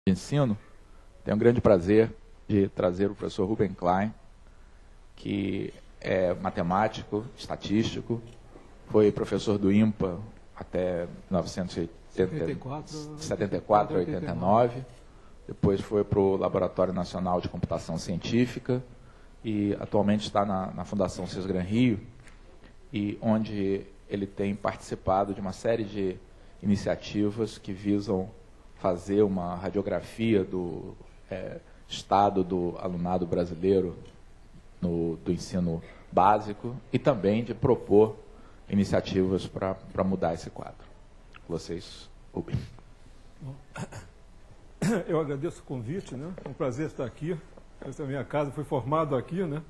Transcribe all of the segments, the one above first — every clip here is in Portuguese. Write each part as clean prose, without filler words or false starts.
de ensino, tenho um grande prazer de trazer o professor Ruben Klein, que é matemático, estatístico, foi professor do INPA até 1974 a 89, depois foi para o Laboratório Nacional de Computação Científica e atualmente está na Fundação Cisgran Rio, e onde ele tem participado de uma série de iniciativas que visam fazer uma radiografia do estado do alunado brasileiro do ensino básico e também de propor iniciativas para mudar esse quadro. Vocês, Rubem. Eu agradeço o convite, né? É um prazer estar aqui. Essa é a minha casa, fui formado aqui, né?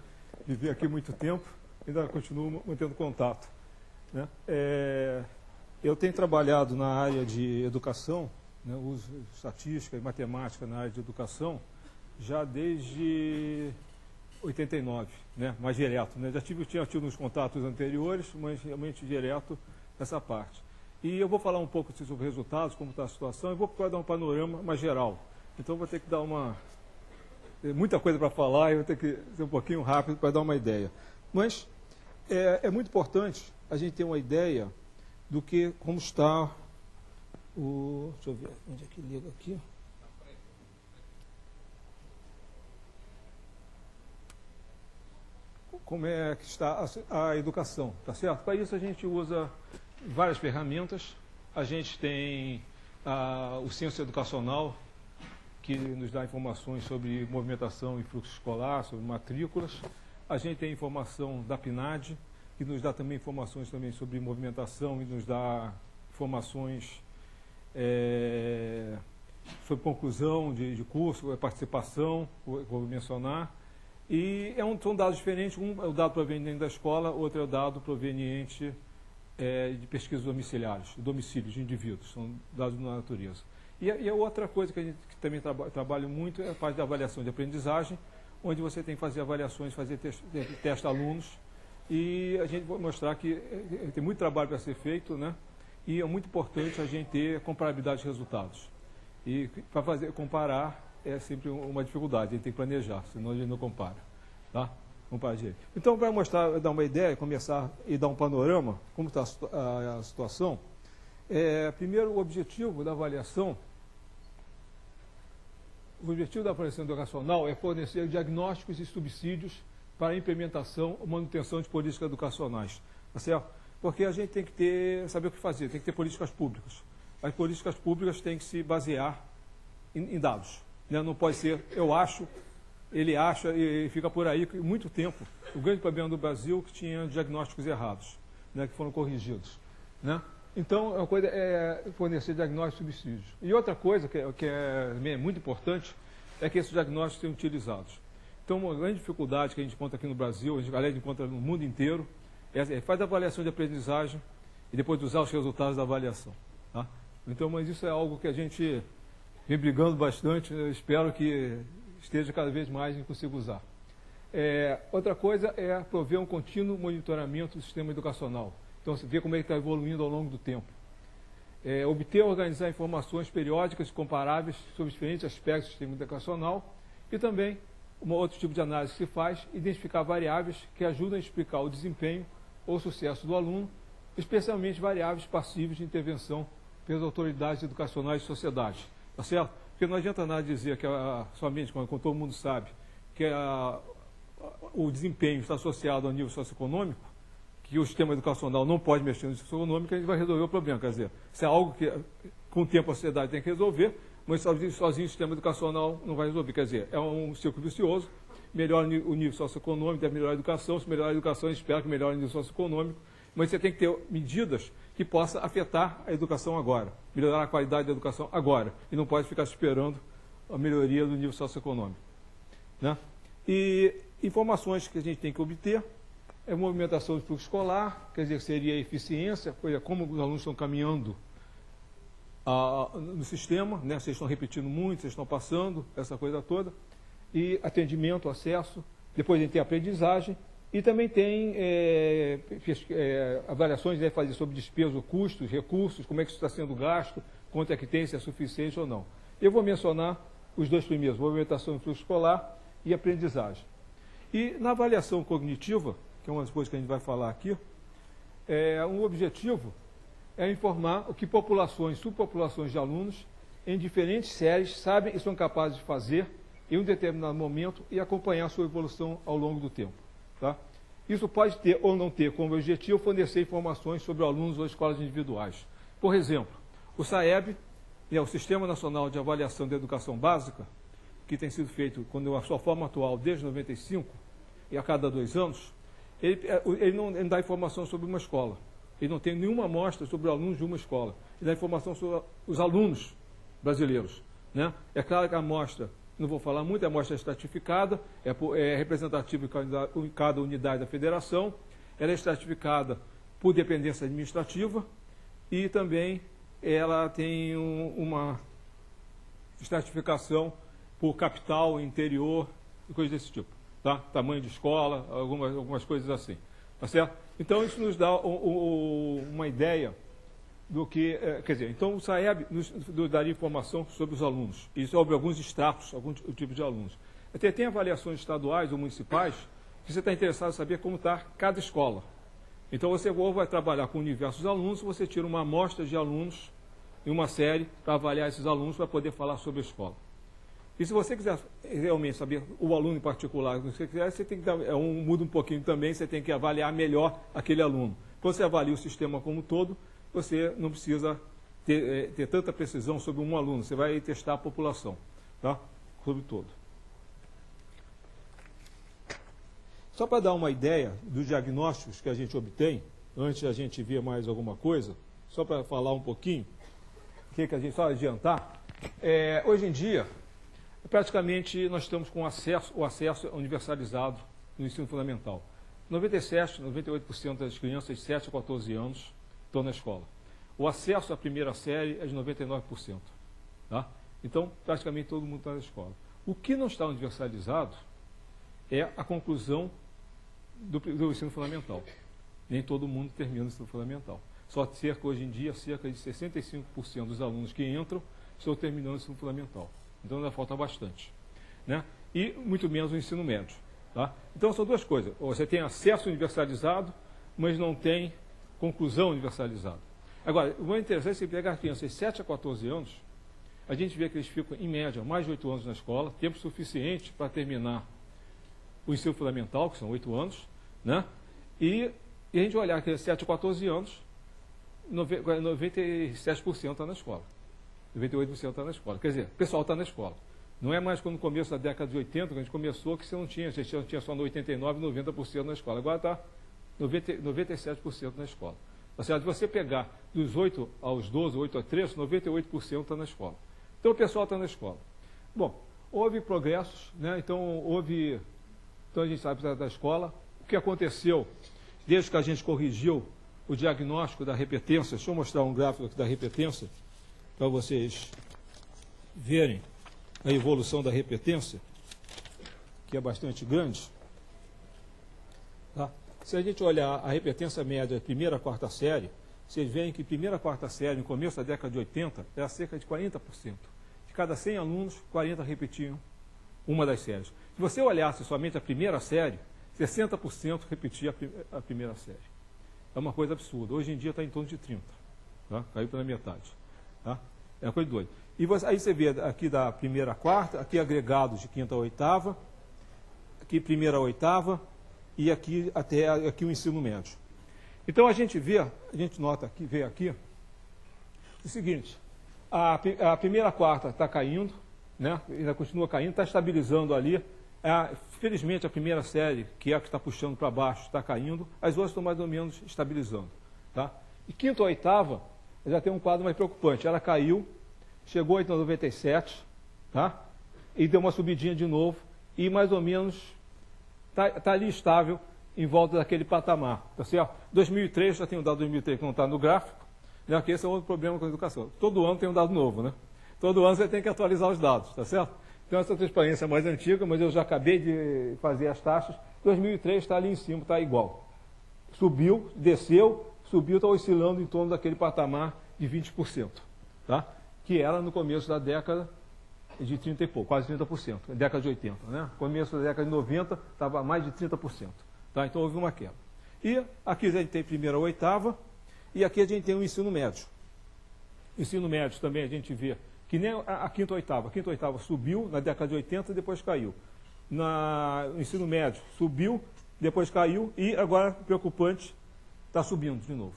Vivi aqui muito tempo, ainda continuo mantendo contato, né? Eu tenho trabalhado na área de educação, né? Uso estatística e matemática na área de educação já desde 89, né? Mais direto, né? Tinha tido uns contatos anteriores, mas realmente direto essa parte. E eu vou falar um pouco sobre resultados, como está a situação, e vou procurar dar um panorama mais geral. Então, vou ter que dar tem muita coisa para falar e vou ter que ser um pouquinho rápido para dar uma ideia. Mas é muito importante a gente ter uma ideia do que, como está o... Deixa eu ver, onde é que liga aqui? Como é que está a educação, tá certo? Para isso a gente usa várias ferramentas. A gente tem o censo educacional, que nos dá informações sobre movimentação e fluxo escolar, sobre matrículas. A gente tem informação da PNAD, que nos dá também informações também sobre movimentação e nos dá informações sobre conclusão de curso, participação, vou mencionar. E são dados diferentes, um é o dado proveniente da escola, outro é o dado proveniente de pesquisas domiciliares, domicílios de indivíduos, são dados da natureza. E a outra coisa que a gente também trabalha muito é a parte da avaliação de aprendizagem, onde você tem que fazer avaliações, fazer teste alunos, e a gente vai mostrar que tem muito trabalho para ser feito, né? E é muito importante a gente ter comparabilidade de resultados. E para comparar é sempre uma dificuldade, a gente tem que planejar, senão a gente não compara. Tá? Então, para mostrar, dar uma ideia, começar e dar um panorama, como está a situação, primeiro, o objetivo da avaliação educacional é fornecer diagnósticos e subsídios para a implementação ou manutenção de políticas educacionais. Tá certo? Porque a gente tem que saber o que fazer, tem que ter políticas públicas. As políticas públicas têm que se basear em dados. Né? Não pode ser, eu acho, ele acha e fica por aí. Muito tempo, o grande problema do Brasil é que tinha diagnósticos errados, né? Que foram corrigidos. Né? Então, uma coisa é fornecer diagnósticos e subsídios. E outra coisa que é muito importante é que esses diagnósticos sejam utilizados. Então, uma grande dificuldade que a gente encontra aqui no Brasil, a gente encontra no mundo inteiro, faz a avaliação de aprendizagem e depois usar os resultados da avaliação. Tá? Então, mas isso é algo que a gente vem brigando bastante, eu espero que esteja cada vez mais e consiga usar. Outra coisa é prover um contínuo monitoramento do sistema educacional. Então, você vê como ele está evoluindo ao longo do tempo. Obter e organizar informações periódicas e comparáveis sobre diferentes aspectos do sistema educacional e também, um outro tipo de análise que se faz, identificar variáveis que ajudam a explicar o desempenho ou sucesso do aluno, especialmente variáveis passíveis de intervenção pelas autoridades educacionais e sociedade. Tá certo? Porque não adianta nada dizer que somente, como todo mundo sabe, que o desempenho está associado ao nível socioeconômico, que o sistema educacional não pode mexer no sistema socioeconômico, a gente vai resolver o problema. Quer dizer, isso é algo que, com o tempo, a sociedade tem que resolver, mas sozinho o sistema educacional não vai resolver. Quer dizer, é um ciclo vicioso, melhora o nível socioeconômico, deve melhorar a educação, se melhorar a educação, espera que melhore o nível socioeconômico, mas você tem que ter medidas que possam afetar a educação agora, melhorar a qualidade da educação agora, e não pode ficar esperando a melhoria do nível socioeconômico. Né? E informações que a gente tem que obter é movimentação do fluxo escolar, quer dizer, seria a eficiência, como os alunos estão caminhando no sistema, né? Se eles estão repetindo muito, se eles estão passando, essa coisa toda, e atendimento, acesso, depois a gente tem aprendizagem, e também tem avaliações, fazer sobre despesa, custos, recursos, como é que isso está sendo gasto, quanto é que tem, se é suficiente ou não. Eu vou mencionar os dois primeiros, movimentação e fluxo escolar e aprendizagem. E na avaliação cognitiva, que é uma das coisas que a gente vai falar aqui, um objetivo é informar o que populações, subpopulações de alunos em diferentes séries sabem e são capazes de fazer em um determinado momento e acompanhar a sua evolução ao longo do tempo. Tá? Isso pode ter ou não ter como objetivo fornecer informações sobre alunos ou escolas individuais. Por exemplo, o SAEB, o Sistema Nacional de Avaliação da Educação Básica, que tem sido feito com a sua forma atual desde 95, e a cada 2 anos, ele não dá informação sobre uma escola. Ele não tem nenhuma amostra sobre alunos de uma escola. Ele dá informação sobre os alunos brasileiros. Né? É claro que a amostra, não vou falar muito, a amostra é estratificada, é representativa em cada unidade da federação, ela é estratificada por dependência administrativa e também ela tem uma estratificação por capital, interior e coisas desse tipo. Tá? Tamanho de escola, algumas coisas assim. Tá certo? Então, isso nos dá uma ideia do que... quer dizer, então o SAEB nos daria informação sobre os alunos, e sobre alguns estratos, algum tipo de alunos. Até tem avaliações estaduais ou municipais que você está interessado em saber como está cada escola. Então, você ou vai trabalhar com o universo dos alunos, ou você tira uma amostra de alunos em uma série para avaliar esses alunos para poder falar sobre a escola. E se você quiser realmente saber o aluno em particular, você tem que dar, muda um pouquinho também, você tem que avaliar melhor aquele aluno. Quando você avalia o sistema como um todo, você não precisa ter tanta precisão sobre um aluno, você vai testar a população, tá? Sobre todo. Só para dar uma ideia dos diagnósticos que a gente obtém, antes de a gente ver mais alguma coisa, só para falar um pouquinho, o que a gente só adiantar, hoje em dia, praticamente nós estamos com o acesso universalizado no ensino fundamental. 98% das crianças de 7 a 14 anos estão na escola. O acesso à primeira série é de 99%. Tá? Então, praticamente todo mundo está na escola. O que não está universalizado é a conclusão do ensino fundamental. Nem todo mundo termina o ensino fundamental. Hoje em dia, cerca de 65% dos alunos que entram estão terminando o ensino fundamental. Então, ainda falta bastante. Né? E muito menos o ensino médio. Tá? Então, são duas coisas. Você tem acesso universalizado, mas não tem conclusão universalizada. Agora, o mais interessante é se pegar crianças de 7 a 14 anos, a gente vê que eles ficam, em média, mais de 8 anos na escola, tempo suficiente para terminar o ensino fundamental, que são 8 anos, né? E a gente olhar que de 7 a 14 anos, 97% está na escola. 98% está na escola. Quer dizer, o pessoal está na escola. Não é mais como no começo da década de 80, que a gente começou, que você não tinha, a gente tinha só no 89%, 90% na escola. Agora está 97% na escola. Ou seja, se você pegar dos 8 aos 12, 8 a 13, 98% está na escola. Então o pessoal está na escola. Bom, houve progressos, né? Então a gente sabe da escola. O que aconteceu desde que a gente corrigiu o diagnóstico da repetência? Deixa eu mostrar um gráfico aqui da repetência, para vocês verem a evolução da repetência, que é bastante grande. Tá? Se a gente olhar a repetência média de primeira a quarta série, vocês veem que primeira a quarta série, no começo da década de 80, era cerca de 40%. De cada 100 alunos, 40 repetiam uma das séries. Se você olhasse somente a primeira série, 60% repetia a primeira série. É uma coisa absurda. Hoje em dia está em torno de 30%. Tá? Caiu pela metade. Tá? É uma coisa doida. E aí você vê aqui da primeira a quarta, aqui agregados de quinta a oitava, aqui primeira a oitava, e aqui até aqui o ensino médio. Então a gente nota aqui, vê aqui, o seguinte, a primeira a quarta está caindo, né? Ainda continua caindo, está estabilizando ali. Felizmente a primeira série, que é a que está puxando para baixo, está caindo, as outras estão mais ou menos estabilizando. Tá? E quinta a oitava, já tem um quadro mais preocupante. Ela caiu, chegou a 97, tá? E deu uma subidinha de novo, e mais ou menos está ali estável em volta daquele patamar. Tá certo? 2003, já tem um dado 2003 que não está no gráfico, né? Que esse é outro problema com a educação. Todo ano tem um dado novo, né? Todo ano você tem que atualizar os dados, tá certo? Então essa transparência é mais antiga, mas eu já acabei de fazer as taxas. 2003 está ali em cima, está igual. Subiu, desceu, subiu, está oscilando em torno daquele patamar de 20%, tá? Que era no começo da década de 30 e pouco, quase 30%, na década de 80. Né? Começo da década de 90, estava mais de 30%. Tá? Então houve uma queda. E aqui a gente tem primeira a oitava, e aqui a gente tem o ensino médio. Ensino médio também a gente vê que nem a quinta oitava. A quinta oitava subiu na década de 80 e depois caiu. No ensino médio subiu, depois caiu e agora, preocupante, está subindo de novo.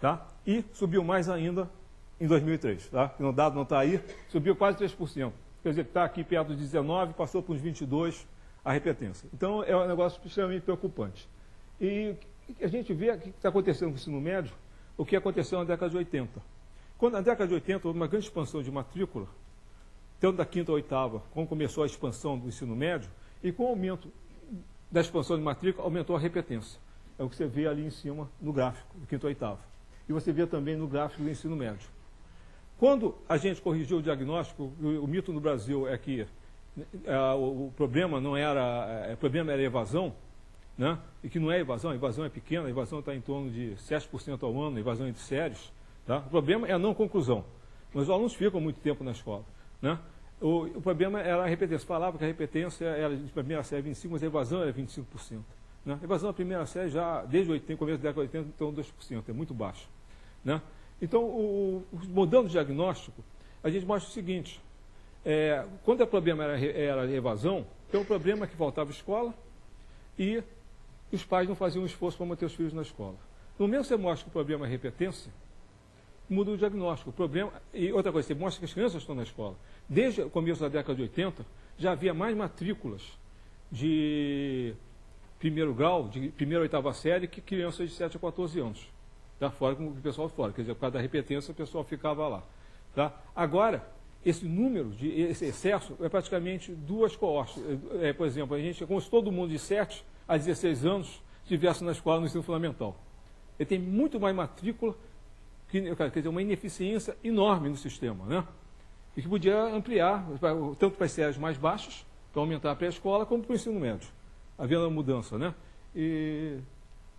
Tá? E subiu mais ainda em 2003. Tá? O dado não está aí, subiu quase 3%. Quer dizer, está aqui perto dos 19%, passou para uns 22% a repetência. Então é um negócio extremamente preocupante. E a gente vê o que está acontecendo com o ensino médio, o que aconteceu na década de 80. Quando na década de 80 houve uma grande expansão de matrícula, tanto da quinta a oitava, quando começou a expansão do ensino médio, e com o aumento da expansão de matrícula, aumentou a repetência. É o que você vê ali em cima no gráfico, do quinto a oitava. E você vê também no gráfico do ensino médio. Quando a gente corrigiu o diagnóstico, o mito no Brasil é que o problema não era, o problema era evasão, né? E que não é evasão, a evasão é pequena, a evasão está em torno de 7% ao ano, a evasão entre séries. Tá? O problema é a não conclusão. Mas os alunos ficam muito tempo na escola. Né? O problema era a repetência. Falava que a repetência era de primeira série 25%, mas a evasão era 25%. Né? A evasão da primeira série já, desde o começo da década de 80, então 2%, é muito baixo. Né? Então, mudando o diagnóstico, a gente mostra o seguinte, quando o problema era a evasão, então o problema é que faltava escola e os pais não faziam um esforço para manter os filhos na escola. No momento que você mostra que o problema é repetência, muda o diagnóstico. O problema, e outra coisa, você mostra que as crianças estão na escola. Desde o começo da década de 80, já havia mais matrículas de primeiro grau, de primeira a oitava série, que crianças de 7 a 14 anos. Tá? Fora com o pessoal fora. Quer dizer, por causa da repetência, o pessoal ficava lá. Tá? Agora, esse número, esse excesso, é praticamente duas coortes. Por exemplo, a gente, como se todo mundo de 7 a 16 anos estivesse na escola no ensino fundamental. Ele tem muito mais matrícula, quer dizer, uma ineficiência enorme no sistema, né? E que podia ampliar, tanto para as séries mais baixas, para aumentar a pré-escola, como para o ensino médio, havendo uma mudança, né?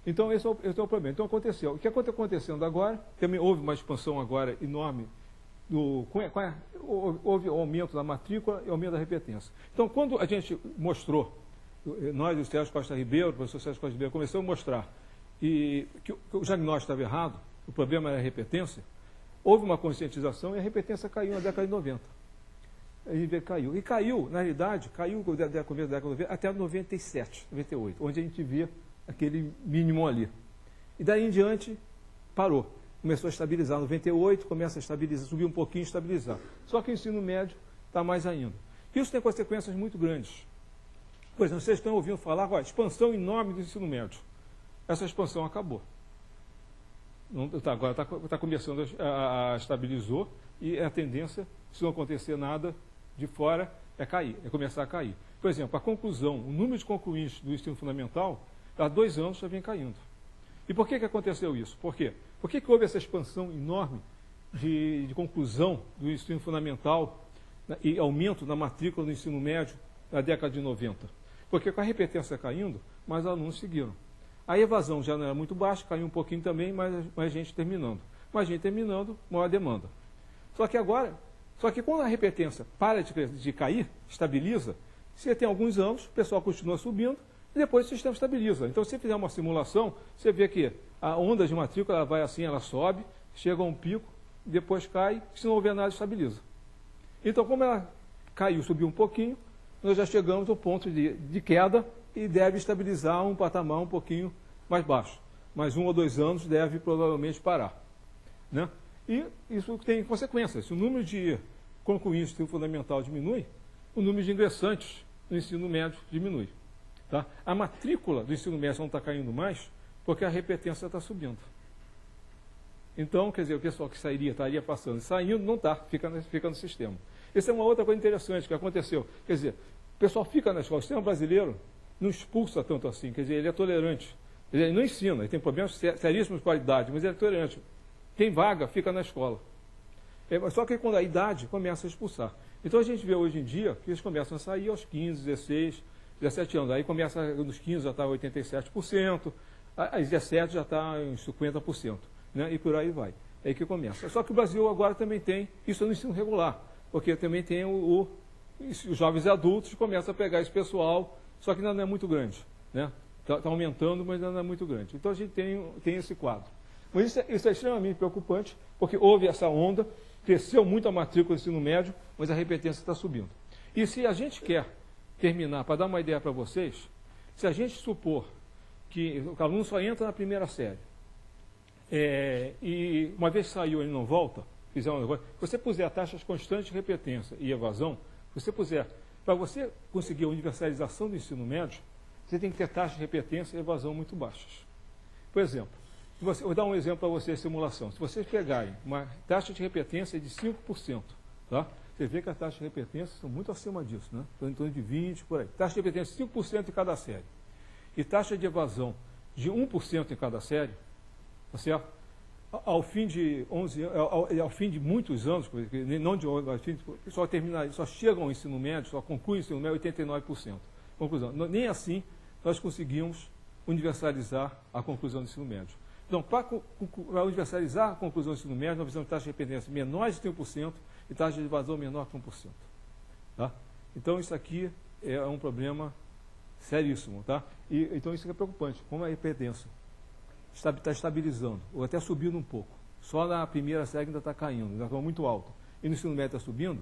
Então, esse é o problema. Então, aconteceu. O que está acontecendo agora, também houve uma expansão agora enorme, houve aumento da matrícula e aumento da repetência. Então, quando a gente mostrou, nós, o Sérgio Costa Ribeiro, o professor Sérgio Costa Ribeiro, começou a mostrar que o diagnóstico estava errado, o problema era a repetência, houve uma conscientização e a repetência caiu na década de 90. Caiu. E caiu, na realidade, caiu no começo da década de 90 até 97, 98, onde a gente vê aquele mínimo ali. E daí em diante, parou. Começou a estabilizar. 98, começa a estabilizar, subir um pouquinho e estabilizar. Só que o ensino médio está mais ainda. Isso tem consequências muito grandes. Por exemplo, vocês estão ouvindo falar, expansão enorme do ensino médio. Essa expansão acabou. Agora está começando a estabilizou e a tendência, se não acontecer nada de fora, é cair, é começar a cair. Por exemplo, a conclusão, o número de concluintes do ensino fundamental, há 2 anos já vem caindo. E por que aconteceu isso? Por quê? Por que houve essa expansão enorme de conclusão do ensino fundamental e aumento na matrícula do ensino médio na década de 90? Porque com a repetência caindo, mais alunos seguiram. A evasão já não era muito baixa, caiu um pouquinho também, mas mais gente terminando. Mais gente terminando, maior demanda. Só que quando a repetência para de cair, estabiliza, você tem alguns anos, o pessoal continua subindo, e depois o sistema estabiliza. Então, se você fizer uma simulação, você vê que a onda de matrícula ela vai assim, ela sobe, chega a um pico, depois cai, se não houver nada, estabiliza. Então, como ela caiu, subiu um pouquinho, nós já chegamos ao ponto de queda e deve estabilizar um patamar um pouquinho mais baixo. Mais 1 ou 2 anos deve provavelmente parar. Né? E isso tem consequências. Se o número de concluintes do ensino fundamental diminui, o número de ingressantes no ensino médio diminui. Tá? A matrícula do ensino médio não está caindo mais porque a repetência está subindo. Então, quer dizer, o pessoal que sairia, estaria passando, saindo, não está, fica no sistema. Essa é uma outra coisa interessante que aconteceu. Quer dizer, o pessoal fica na escola, o sistema brasileiro não expulsa tanto assim, quer dizer, ele é tolerante. Ele não ensina, ele tem problemas seríssimos de qualidade, mas ele é tolerante. Tem vaga, fica na escola. Só que quando a idade começa a expulsar. Então a gente vê hoje em dia que eles começam a sair aos 15, 16, 17 anos. Aí começa, nos 15 já está 87%, aos 17 já está em 50%. Né? E por aí vai. É aí que começa. Só que o Brasil agora também tem, isso no ensino regular. Porque também tem os jovens adultos que começam a pegar esse pessoal, só que ainda não é muito grande, né? Está aumentando, mas ainda não é muito grande. Então a gente tem esse quadro. Mas isso é extremamente preocupante, porque houve essa onda, cresceu muito a matrícula do ensino médio, mas a repetência está subindo. E se a gente quer terminar, para dar uma ideia para vocês, se a gente supor que o aluno só entra na primeira série, e uma vez saiu ele não volta, se você puser taxas constantes de repetência e evasão, se você puser, para você conseguir a universalização do ensino médio, você tem que ter taxas de repetência e evasão muito baixas. Por exemplo, vou dar um exemplo para vocês, simulação. Se vocês pegarem uma taxa de repetência de 5%, tá? Você vê que as taxas de repetência são muito acima disso, né? Estão em torno de 20%, por aí. Taxa de repetência 5% em cada série. E taxa de evasão de 1% em cada série, tá certo? Ao fim de 11 ao fim de muitos anos, não de 11, só chegam ao ensino médio, só concluem o ensino médio 89%. Conclusão, nem assim nós conseguimos universalizar a conclusão do ensino médio. Então, para universalizar a conclusão do ensino médio, nós precisamos de taxa de repetência menor de 1% e taxa de evasão menor que 1%. Tá? Então, isso aqui é um problema seríssimo. Tá? Então, isso é preocupante. Como a repetência está estabilizando, ou até subindo um pouco. Só na primeira série ainda está caindo, ainda está muito alto. E no ensino médio está subindo,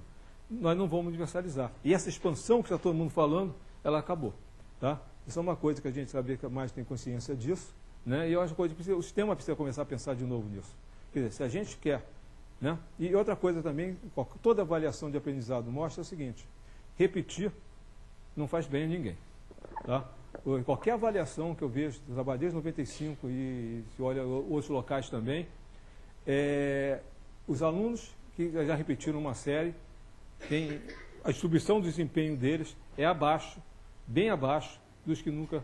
nós não vamos universalizar. E essa expansão que está todo mundo falando, ela acabou. Tá? Isso é uma coisa que a gente sabe que mais tem consciência disso. Né? E eu acho que o sistema precisa começar a pensar de novo nisso. Quer dizer, se a gente quer... Né? E outra coisa também, toda avaliação de aprendizado mostra o seguinte: repetir não faz bem a ninguém. Tá? Qualquer avaliação que eu vejo, trabalhei desde 95 e se olha outros locais também, os alunos que já repetiram uma série, a distribuição do desempenho deles é abaixo, bem abaixo dos que nunca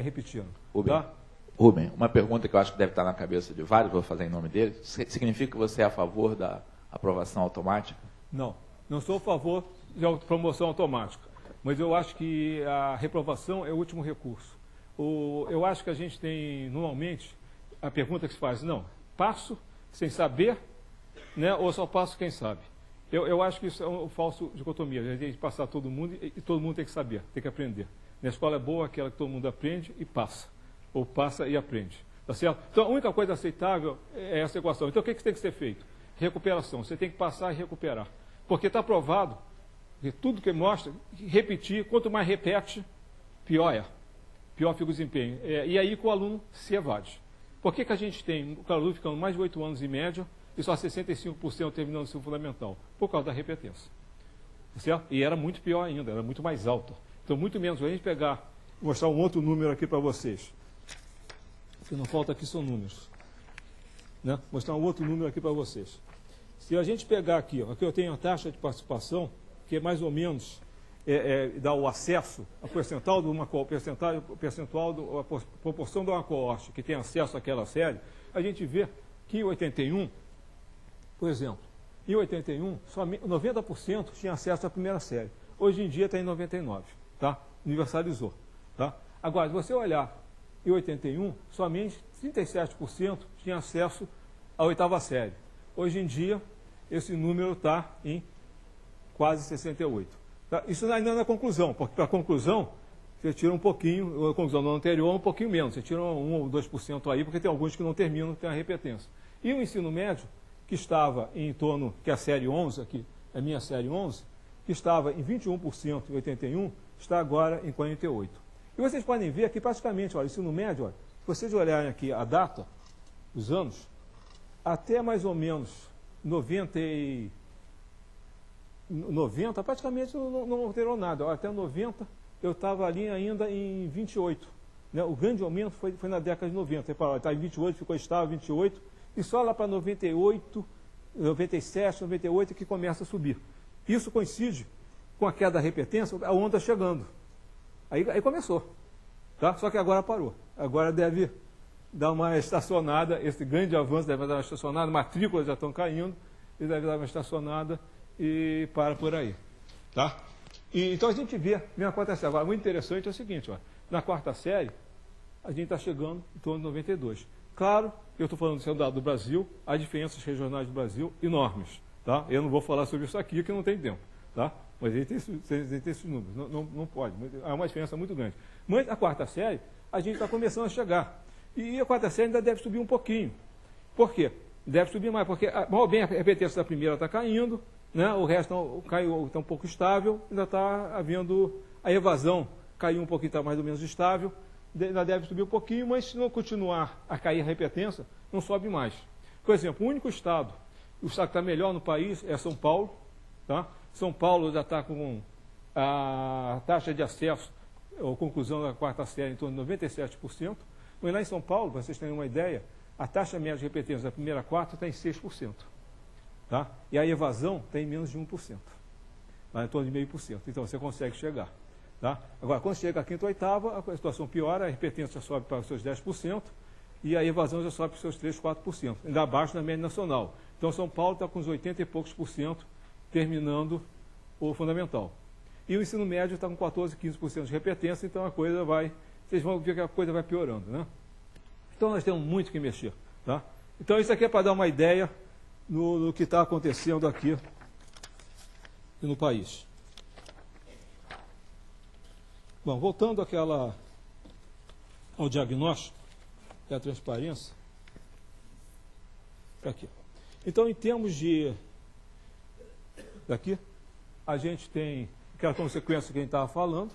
repetiram. Tá? Rubem, uma pergunta que eu acho que deve estar na cabeça de vários, vou fazer em nome deles. Significa que você é a favor da aprovação automática? Não sou a favor de promoção automática, mas eu acho que a reprovação é o último recurso. Eu acho que a gente tem, normalmente, a pergunta que se faz, passo sem saber, né, ou só passo quem sabe? Eu acho que isso é um falso dicotomia. A gente tem que passar todo mundo e todo mundo tem que saber, tem que aprender. Na escola é boa aquela que todo mundo aprende e passa. Ou passa e aprende. Tá certo? Então, a única coisa aceitável é essa equação. Então, o que tem que ser feito? Recuperação. Você tem que passar e recuperar. Porque está provado, que tudo que mostra, repetir, quanto mais repete, pior é. Pior fica o desempenho. E aí que o aluno se evade. Por que a gente tem o aluno ficando mais de 8 anos em média e só 65% terminando o ensino fundamental? Por causa da repetência. Tá certo? E era muito pior ainda, era muito mais alta. Então, muito menos. A gente mostrar um outro número aqui para vocês. O que não falta aqui são números. Né? Mostrar um outro número aqui para vocês. Se a gente pegar aqui eu tenho a taxa de participação, que é mais ou menos dá o acesso, a percentual de uma a proporção de uma coorte que tem acesso àquela série, a gente vê que em 81, por exemplo, em 81, só 90% tinha acesso à primeira série. Hoje em dia está em 99%. Tá? Universalizou. Tá? Agora, se você olhar em 81, somente 37% tinha acesso à oitava série. Hoje em dia, esse número está em quase 68%. Tá? Isso ainda não é conclusão, porque para a conclusão, você tira um pouquinho, a conclusão do ano anterior um pouquinho menos, você tira 1 ou 2% aí, porque tem alguns que não terminam, tem a repetência. E o ensino médio, que estava em torno, que é a série 11 aqui, a minha série 11, que estava em 21% em 81, está agora em 48%. E vocês podem ver aqui praticamente, olha, ensino médio, olha, se vocês olharem aqui a data, os anos, até mais ou menos 90, praticamente não alterou nada. Olha, até 90 eu estava ali ainda em 28. Né? O grande aumento foi na década de 90. Está em 28, ficou estável 28, e só lá para 98, 97, 98 que começa a subir. Isso coincide com a queda da repetência, a onda chegando. Aí começou. Tá? Só que agora parou. Agora deve dar uma estacionada, esse grande avanço deve dar uma estacionada, matrículas já estão caindo, e deve dar uma estacionada e para por aí. Tá? Então a gente vê, mesmo acontece agora, muito interessante é o seguinte, ó, na quarta série, a gente está chegando em torno de 92. Claro, eu estou falando do Brasil, há diferenças regionais do Brasil enormes. Tá? Eu não vou falar sobre isso aqui, que não tem tempo. Tá? Mas ele tem esses números, não pode. Há uma diferença muito grande. Mas a quarta série, a gente está começando a chegar. E a quarta série ainda deve subir um pouquinho. Por quê? Deve subir mais, porque, mal bem, a repetência da primeira está caindo, né? O resto caiu, está um pouco estável, ainda está havendo a evasão, caiu um pouquinho, está mais ou menos estável, ainda deve subir um pouquinho, mas se não continuar a cair a repetência, não sobe mais. Por exemplo, o único estado que está melhor no país é São Paulo. Tá? São Paulo já está com a taxa de acesso, ou conclusão da quarta série, em torno de 97%. Mas lá em São Paulo, para vocês terem uma ideia, a taxa média de repetência da primeira a quarta está em 6%. Tá? E a evasão está em menos de 1%. Lá em torno de 0,5%. Então você consegue chegar. Tá? Agora, quando chega a quinta ou oitava, a situação piora, a repetência sobe para os seus 10% e a evasão já sobe para os seus 3, 4%, ainda abaixo da média nacional. Então, São Paulo está com uns 80 e poucos % terminando o fundamental. E o ensino médio está com 14, 15% de repetência, então a coisa vai... Vocês vão ver que a coisa vai piorando, né? Então, nós temos muito que mexer, tá? Então, isso aqui é para dar uma ideia no que está acontecendo aqui no país. Bom, voltando ao diagnóstico e à transparência, aqui. Então, em termos de... Daqui, a gente tem aquela consequência que a gente estava falando.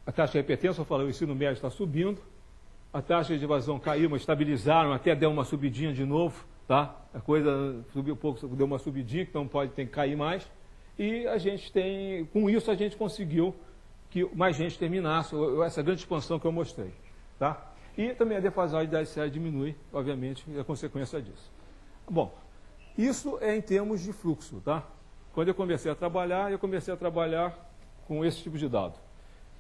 A taxa de repetência, eu falei, o ensino médio está subindo. A taxa de evasão caiu, mas estabilizaram, até deu uma subidinha de novo. Tá? A coisa subiu um pouco, deu uma subidinha, que não pode ter que cair mais. E a gente tem, com isso a gente conseguiu que mais gente terminasse, essa grande expansão que eu mostrei. Tá? E também a defasagem da série diminui, obviamente, é a consequência disso. Bom, isso é em termos de fluxo. Tá? Quando eu comecei a trabalhar com esse tipo de dado.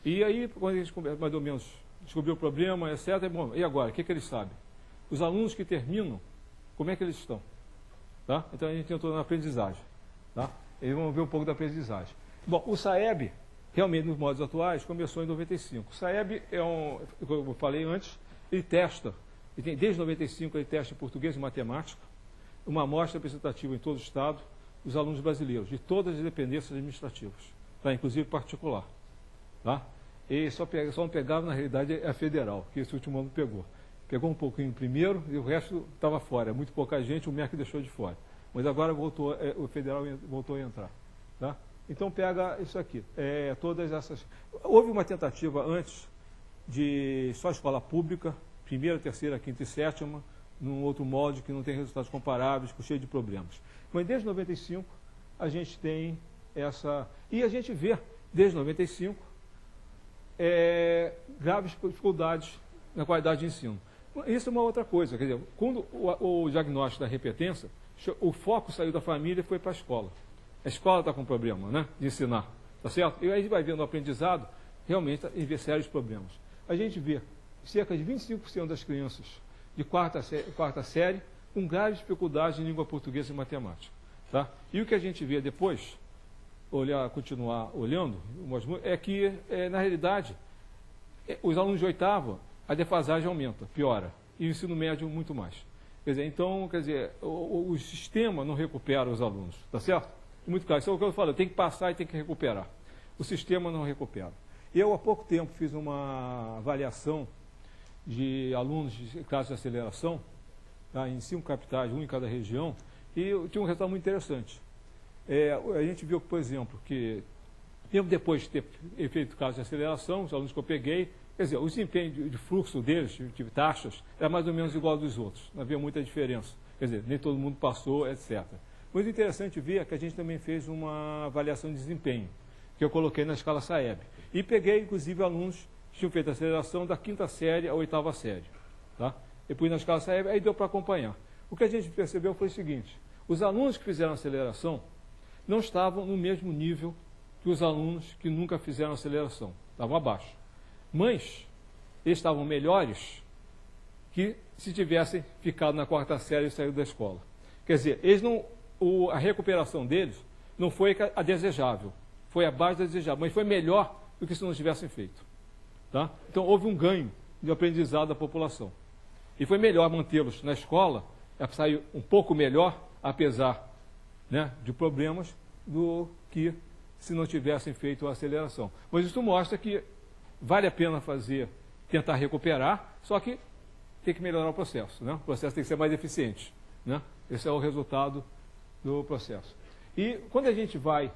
E aí, quando a gente mais ou menos descobriu o problema, etc., bom, e agora, o que eles sabem? Os alunos que terminam, como é que eles estão? Tá? Então, a gente entrou na aprendizagem. Tá? Eles vão ver um pouco da aprendizagem. Bom, o SAEB, realmente, nos modos atuais, começou em 95. O SAEB como eu falei antes, ele testa, desde 95 ele testa em português e matemática, uma amostra representativa em todo o Estado, dos alunos brasileiros, de todas as dependências administrativas, tá? Inclusive particular. Tá? E só não pegava, na realidade, a federal, que esse último ano pegou. Pegou um pouquinho primeiro e o resto estava fora. Muito pouca gente, o MEC deixou de fora. Mas agora voltou, o federal voltou a entrar. Tá? Então pega isso aqui. Todas essas. Houve uma tentativa antes de só escola pública, primeira, terceira, quinta e sétima, num outro molde que não tem resultados comparáveis, cheio de problemas. Mas desde 95 a gente tem essa. E a gente vê, desde 95, graves dificuldades na qualidade de ensino. Isso é uma outra coisa. Quer dizer, quando o diagnóstico da repetência, o foco saiu da família e foi para a escola. A escola está com problema, né, de ensinar. Tá certo? E aí a gente vai vendo o aprendizado, realmente vê sérios problemas. A gente vê cerca de 25% das crianças de quarta série com graves dificuldades em língua portuguesa e matemática. Tá? E o que a gente vê depois, continuar olhando, é que, na realidade, os alunos de oitava, a defasagem aumenta, piora. E o ensino médio, muito mais. Quer dizer, então, o sistema não recupera os alunos, tá certo? Muito claro, isso é o que eu falo, tem que passar e tem que recuperar. O sistema não recupera. Eu, há pouco tempo, fiz uma avaliação de alunos de classe de aceleração, tá, em 5 capitais, um em cada região, e tinha um resultado muito interessante. A gente viu, por exemplo, que tempo depois de ter feito classe de aceleração, os alunos que eu peguei, quer dizer, o desempenho de fluxo deles, de taxas, era mais ou menos igual ao dos outros. Não havia muita diferença. Quer dizer, nem todo mundo passou, etc. Muito interessante ver que a gente também fez uma avaliação de desempenho, que eu coloquei na escala SAEB. E peguei, inclusive, alunos que tinham feito a aceleração da 5ª série à 8ª série. Tá? E pus na escala SAEB, aí deu para acompanhar. O que a gente percebeu foi o seguinte: os alunos que fizeram a aceleração não estavam no mesmo nível que os alunos que nunca fizeram a aceleração. Estavam abaixo. Mas eles estavam melhores que se tivessem ficado na 4ª série e saído da escola. Quer dizer, a recuperação deles não foi a desejável, foi abaixo da desejável, mas foi melhor do que se não tivessem feito. Tá? Então, houve um ganho de aprendizado da população. E foi melhor mantê-los na escola, sair um pouco melhor, apesar, né, de problemas, do que se não tivessem feito a aceleração. Mas isso mostra que vale a pena tentar recuperar, só que tem que melhorar o processo, né? O processo tem que ser mais eficiente, né? Esse é o resultado do processo. E quando a gente vai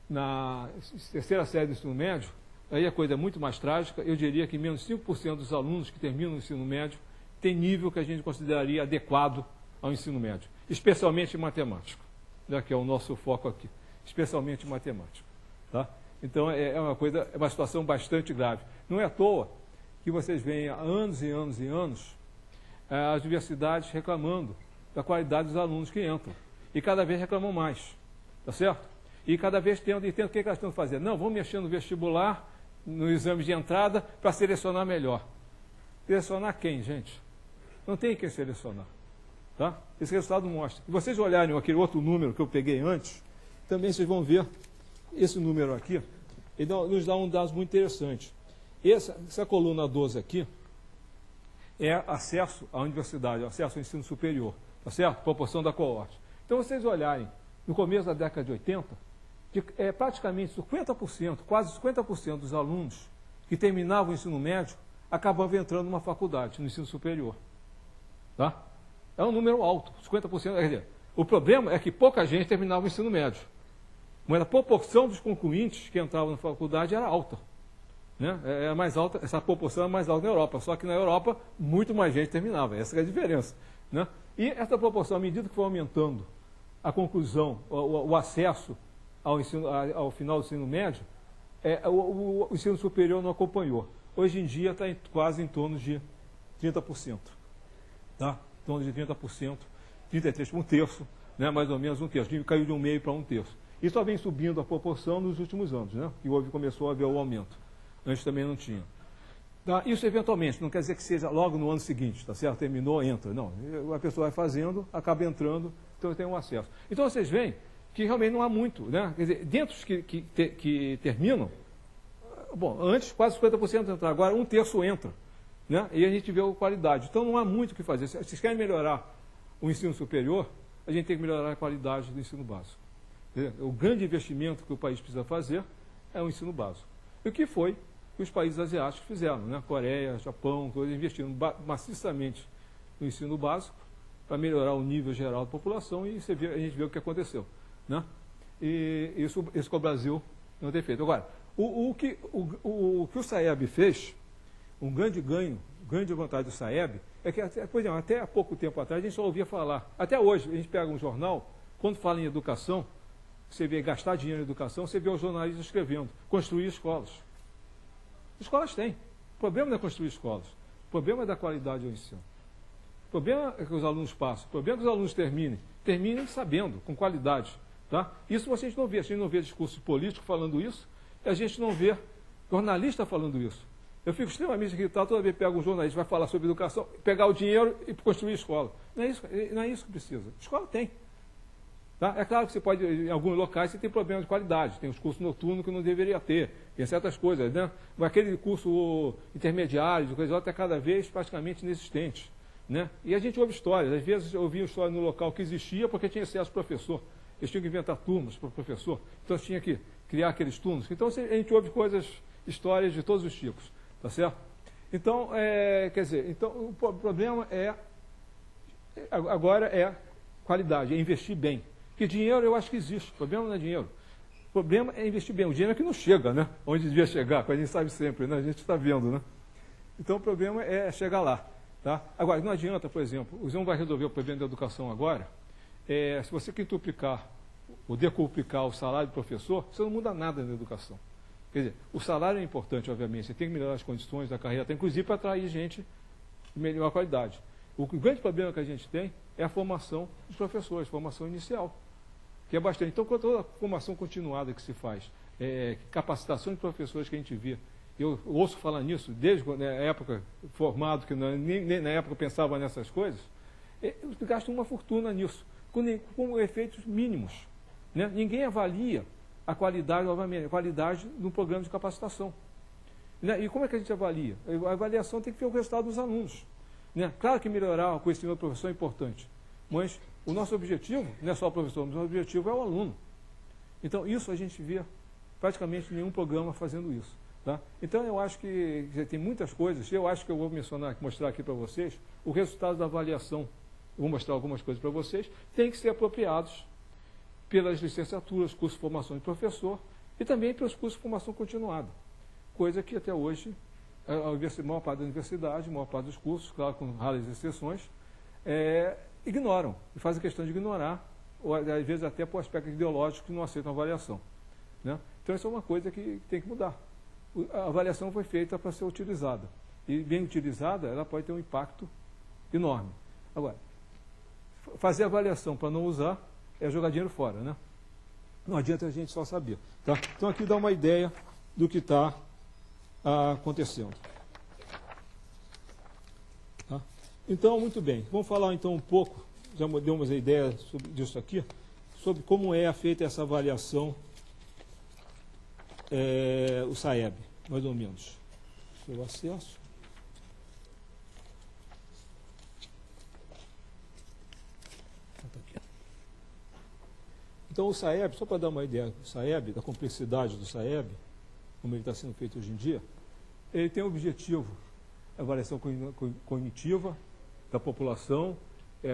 na terceira série do ensino médio, aí a coisa é muito mais trágica. Eu diria que menos 5% dos alunos que terminam o ensino médio tem nível que a gente consideraria adequado ao ensino médio, especialmente em matemática, né, que é o nosso foco aqui, especialmente em matemática. Tá? Então é uma situação bastante grave. Não é à toa que vocês veem há anos e anos e anos as universidades reclamando da qualidade dos alunos que entram. E cada vez reclamam mais. Tá certo? E cada vez o que elas tentam fazer? Não, vamos mexer no vestibular, no exame de entrada, para selecionar melhor. Selecionar quem, gente? Não tem quem selecionar. Tá? Esse resultado mostra. Se vocês olharem aquele outro número que eu peguei antes, também vocês vão ver esse número aqui, ele nos dá um dado muito interessante. Essa coluna 12 aqui é acesso à universidade, acesso ao ensino superior, tá certo? Proporção da coorte. Então, vocês olharem, no começo da década de 80, praticamente 50%, quase 50% dos alunos que terminavam o ensino médio acabavam entrando numa faculdade, no ensino superior. Tá? É um número alto, 50%. Quer dizer, o problema é que pouca gente terminava o ensino médio. Mas a proporção dos concluintes que entravam na faculdade era alta. Né? É mais alta, essa proporção é mais alta na Europa, só que na Europa muito mais gente terminava, essa é a diferença. Né? E essa proporção, à medida que foi aumentando a conclusão, o acesso ao final do ensino médio, o ensino superior não acompanhou. Hoje em dia está quase em torno de 30%. Tá? Em torno de 30%, 33%, um terço, né? Mais ou menos um terço. Caiu de 1,5% para um terço. Isso só vem subindo a proporção nos últimos anos, né? E começou a haver o aumento. Antes também não tinha. Tá? Isso eventualmente, não quer dizer que seja logo no ano seguinte, tá certo? Terminou, entra. Não, a pessoa vai fazendo, acaba entrando, então tem um acesso. Então vocês veem que realmente não há muito, né? Quer dizer, dentro dos que terminam, bom, antes quase 50% entra, agora um terço entra, né? E a gente vê a qualidade. Então não há muito o que fazer. Se vocês querem melhorar o ensino superior, a gente tem que melhorar a qualidade do ensino básico. O grande investimento que o país precisa fazer é o ensino básico. E o que foi que os países asiáticos fizeram, né? Coreia, Japão, todos investindo maciçamente no ensino básico para melhorar o nível geral da população e a gente vê o que aconteceu, né? E isso que o Brasil não tem feito. Agora, o que o SAEB fez, um grande ganho, grande vantagem do SAEB, é que, por exemplo, até há pouco tempo atrás a gente só ouvia falar, até hoje, a gente pega um jornal, quando fala em educação, você vê gastar dinheiro em educação, você vê os jornalistas escrevendo, construir escolas. Escolas têm. O problema não é construir escolas. O problema é da qualidade do ensino. O problema é que os alunos passam. O problema é que os alunos terminem sabendo, com qualidade. Tá? Isso a gente não vê. A gente não vê discurso político falando isso, e a gente não vê jornalista falando isso. Eu fico extremamente irritado toda vez que pego um jornalista que vai falar sobre educação, pegar o dinheiro e construir escola. Não é isso que precisa. Escola tem. Tá? É claro que você pode, em alguns locais, você tem problemas de qualidade. Tem os cursos noturnos que não deveria ter. Tem certas coisas, né? Mas aquele curso intermediário, de coisa é cada vez praticamente inexistente. Né? E a gente ouve histórias. Às vezes eu ouvia história no local que existia porque tinha excesso de professor. Eles tinham que inventar turmas para o professor. Então tinha que criar aqueles turnos. Então a gente ouve histórias de todos os tipos. Tá certo? Então, quer dizer, então, o problema agora é qualidade, é investir bem. Porque dinheiro eu acho que existe, o problema não é dinheiro. O problema é investir bem. O dinheiro é que não chega, né? Onde devia chegar, como a gente sabe sempre, né? A gente está vendo, né? Então o problema é chegar lá. Tá? Agora, não adianta, por exemplo, o Zé não vai resolver o problema da educação agora. Se você quintuplicar ou decuplicar o salário do professor, você não muda nada na educação. Quer dizer, o salário é importante, obviamente, você tem que melhorar as condições da carreira, inclusive para atrair gente de melhor qualidade. O grande problema que a gente tem é a formação dos professores, formação inicial, que é bastante. Então, com toda a formação continuada que se faz, capacitação de professores que a gente vê, eu ouço falar nisso desde a época formado, que nem na época eu pensava nessas coisas, gastam uma fortuna nisso, com efeitos mínimos. Né? Ninguém avalia a qualidade, obviamente, a qualidade no programa de capacitação. Né? E como é que a gente avalia? A avaliação tem que ver o resultado dos alunos. Né? Claro que melhorar o conhecimento do professor é importante, mas o nosso objetivo não é só o professor, mas o nosso objetivo é o aluno. Então, isso a gente vê praticamente nenhum programa fazendo isso. Tá? Então, eu acho que tem muitas coisas, eu acho que eu vou mostrar aqui para vocês o resultado da avaliação. Eu vou mostrar algumas coisas para vocês, tem que ser apropriados pelas licenciaturas, cursos de formação de professor e também pelos cursos de formação continuada, coisa que até hoje a maior parte da universidade, a maior parte dos cursos, claro, com raras exceções, ignoram, e fazem questão de ignorar, ou às vezes até por aspectos ideológicos que não aceitam a avaliação. Né? Então, isso é uma coisa que tem que mudar. A avaliação foi feita para ser utilizada, e bem utilizada, ela pode ter um impacto enorme. Agora, fazer avaliação para não usar é jogar dinheiro fora, né? Não adianta a gente só saber. Tá? Então, aqui dá uma ideia do que está acontecendo. Tá? Então, muito bem. Vamos falar então um pouco, já demos a ideia disso aqui, sobre como é feita essa avaliação, o SAEB, mais ou menos. Seu acesso. Então, o SAEB, só para dar uma ideia do SAEB, da complexidade do SAEB, como ele está sendo feito hoje em dia, ele tem o objetivo, a avaliação cognitiva da população,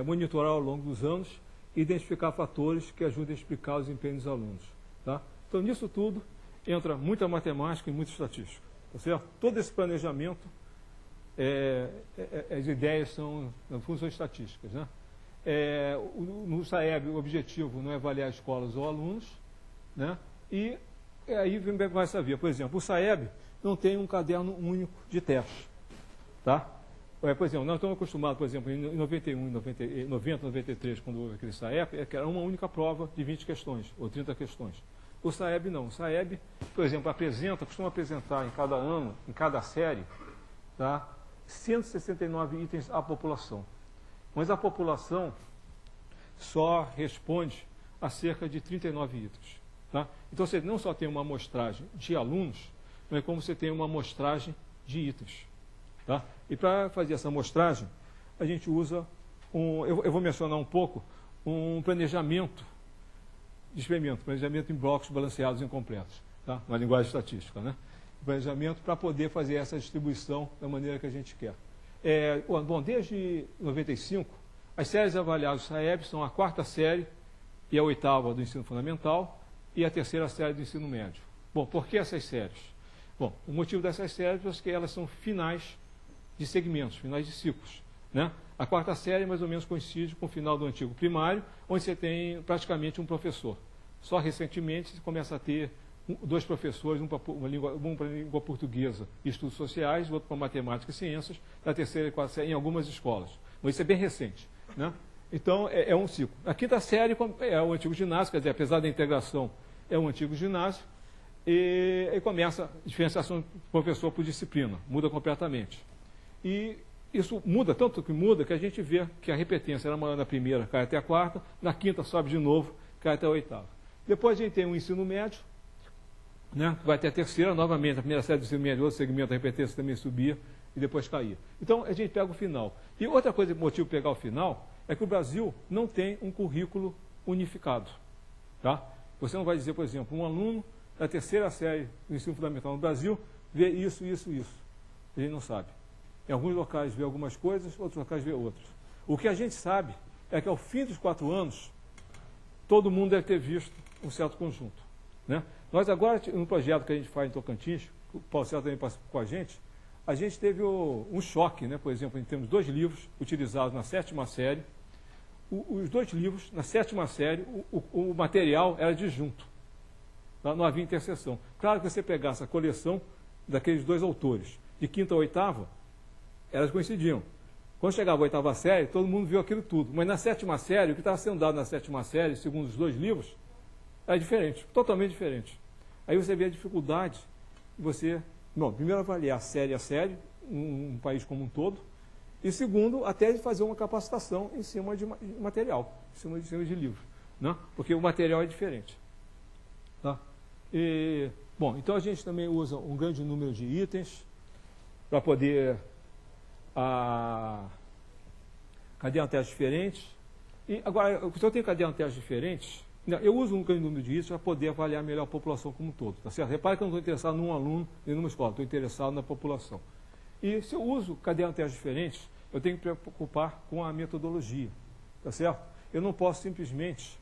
monitorar ao longo dos anos e identificar fatores que ajudem a explicar o desempenho dos alunos. Tá? Então, nisso tudo, entra muita matemática e muita estatística. Tá certo? Todo esse planejamento, as ideias são, no fundo, são estatísticas. Né? No SAEB, o objetivo não é avaliar escolas ou alunos, né? E aí vai saber, por exemplo, o SAEB não tem um caderno único de testes. Tá? Por exemplo, nós estamos acostumados, por exemplo, em 91, 90, 93, quando houve aquele SAEB, que era uma única prova de 20 questões, ou 30 questões. O SAEB não. O SAEB, por exemplo, costuma apresentar em cada ano, em cada série, tá, 169 itens à população. Mas a população só responde a cerca de 39 itens. Tá? Então, você não só tem uma amostragem de alunos, mas como você tem uma amostragem de itens. Tá? E para fazer essa amostragem, a gente usa, eu vou mencionar um pouco, um planejamento de experimento, planejamento em blocos balanceados incompletos, tá? Uma linguagem estatística. Né? Planejamento para poder fazer essa distribuição da maneira que a gente quer. Bom, desde 95, as séries avaliadas do SAEB são a 4ª série e a 8ª do ensino fundamental e a 3ª série do ensino médio. Bom, por que essas séries? Bom, o motivo dessas séries é que elas são finais de segmentos, finais de ciclos. Né? A 4ª série mais ou menos coincide com o final do antigo primário, onde você tem praticamente um professor. Só recentemente você começa a ter 2 professores, um para a língua portuguesa e estudos sociais, outro para matemática e ciências, da 3ª e 4ª série, em algumas escolas. Mas isso é bem recente. Né? Então, é um ciclo. A 5ª série é o antigo ginásio, quer dizer, apesar da integração, é um antigo ginásio, e começa a diferenciação do professor por disciplina, muda completamente. E isso muda, tanto que muda, que a gente vê que a repetência era maior na 1ª, cai até a 4ª, na 5ª sobe de novo, cai até a 8ª. Depois a gente tem o ensino médio, né, que vai até a 3ª, novamente, a 1ª série do ensino médio, outro segmento, a repetência também subia e depois caía. Então, a gente pega o final. E outra coisa, motivo de pegar o final, é que o Brasil não tem um currículo unificado. Tá? Você não vai dizer, por exemplo, um aluno da 3ª série do ensino fundamental no Brasil vê isso, isso, isso. A gente não sabe. Em alguns locais vê algumas coisas, outros locais vê outras. O que a gente sabe é que ao fim dos 4 anos, todo mundo deve ter visto um certo conjunto. Né? Nós agora, no projeto que a gente faz em Tocantins, o Paulo César também passou com a gente teve um choque, né? Por exemplo, temos 2 livros utilizados na 7ª série. Os 2 livros, na 7ª série, o material era disjunto. Tá? Não havia interseção. Claro que você pegasse a coleção daqueles 2 autores, de 5ª a 8ª, elas coincidiam. Quando chegava a 8ª série, todo mundo viu aquilo tudo. Mas na 7ª série, o que estava sendo dado na 7ª série, segundo os 2 livros, era diferente, totalmente diferente. Aí você vê a dificuldade de você, primeiro avaliar série a série, um país como um todo, e segundo, até de fazer uma capacitação em cima de material, em cima de livro, né? Porque o material é diferente. Tá? Então a gente também usa um grande número de itens para poder cadeia-teste diferentes. E agora, se eu tenho cadeia-teste diferentes, eu uso um grande número de itens para poder avaliar melhor a população como um todo. Tá certo? Repare que eu não estou interessado num aluno nem numa escola, estou interessado na população. E se eu uso cadeia-testes diferentes, eu tenho que me preocupar com a metodologia. Tá certo? Eu não posso simplesmente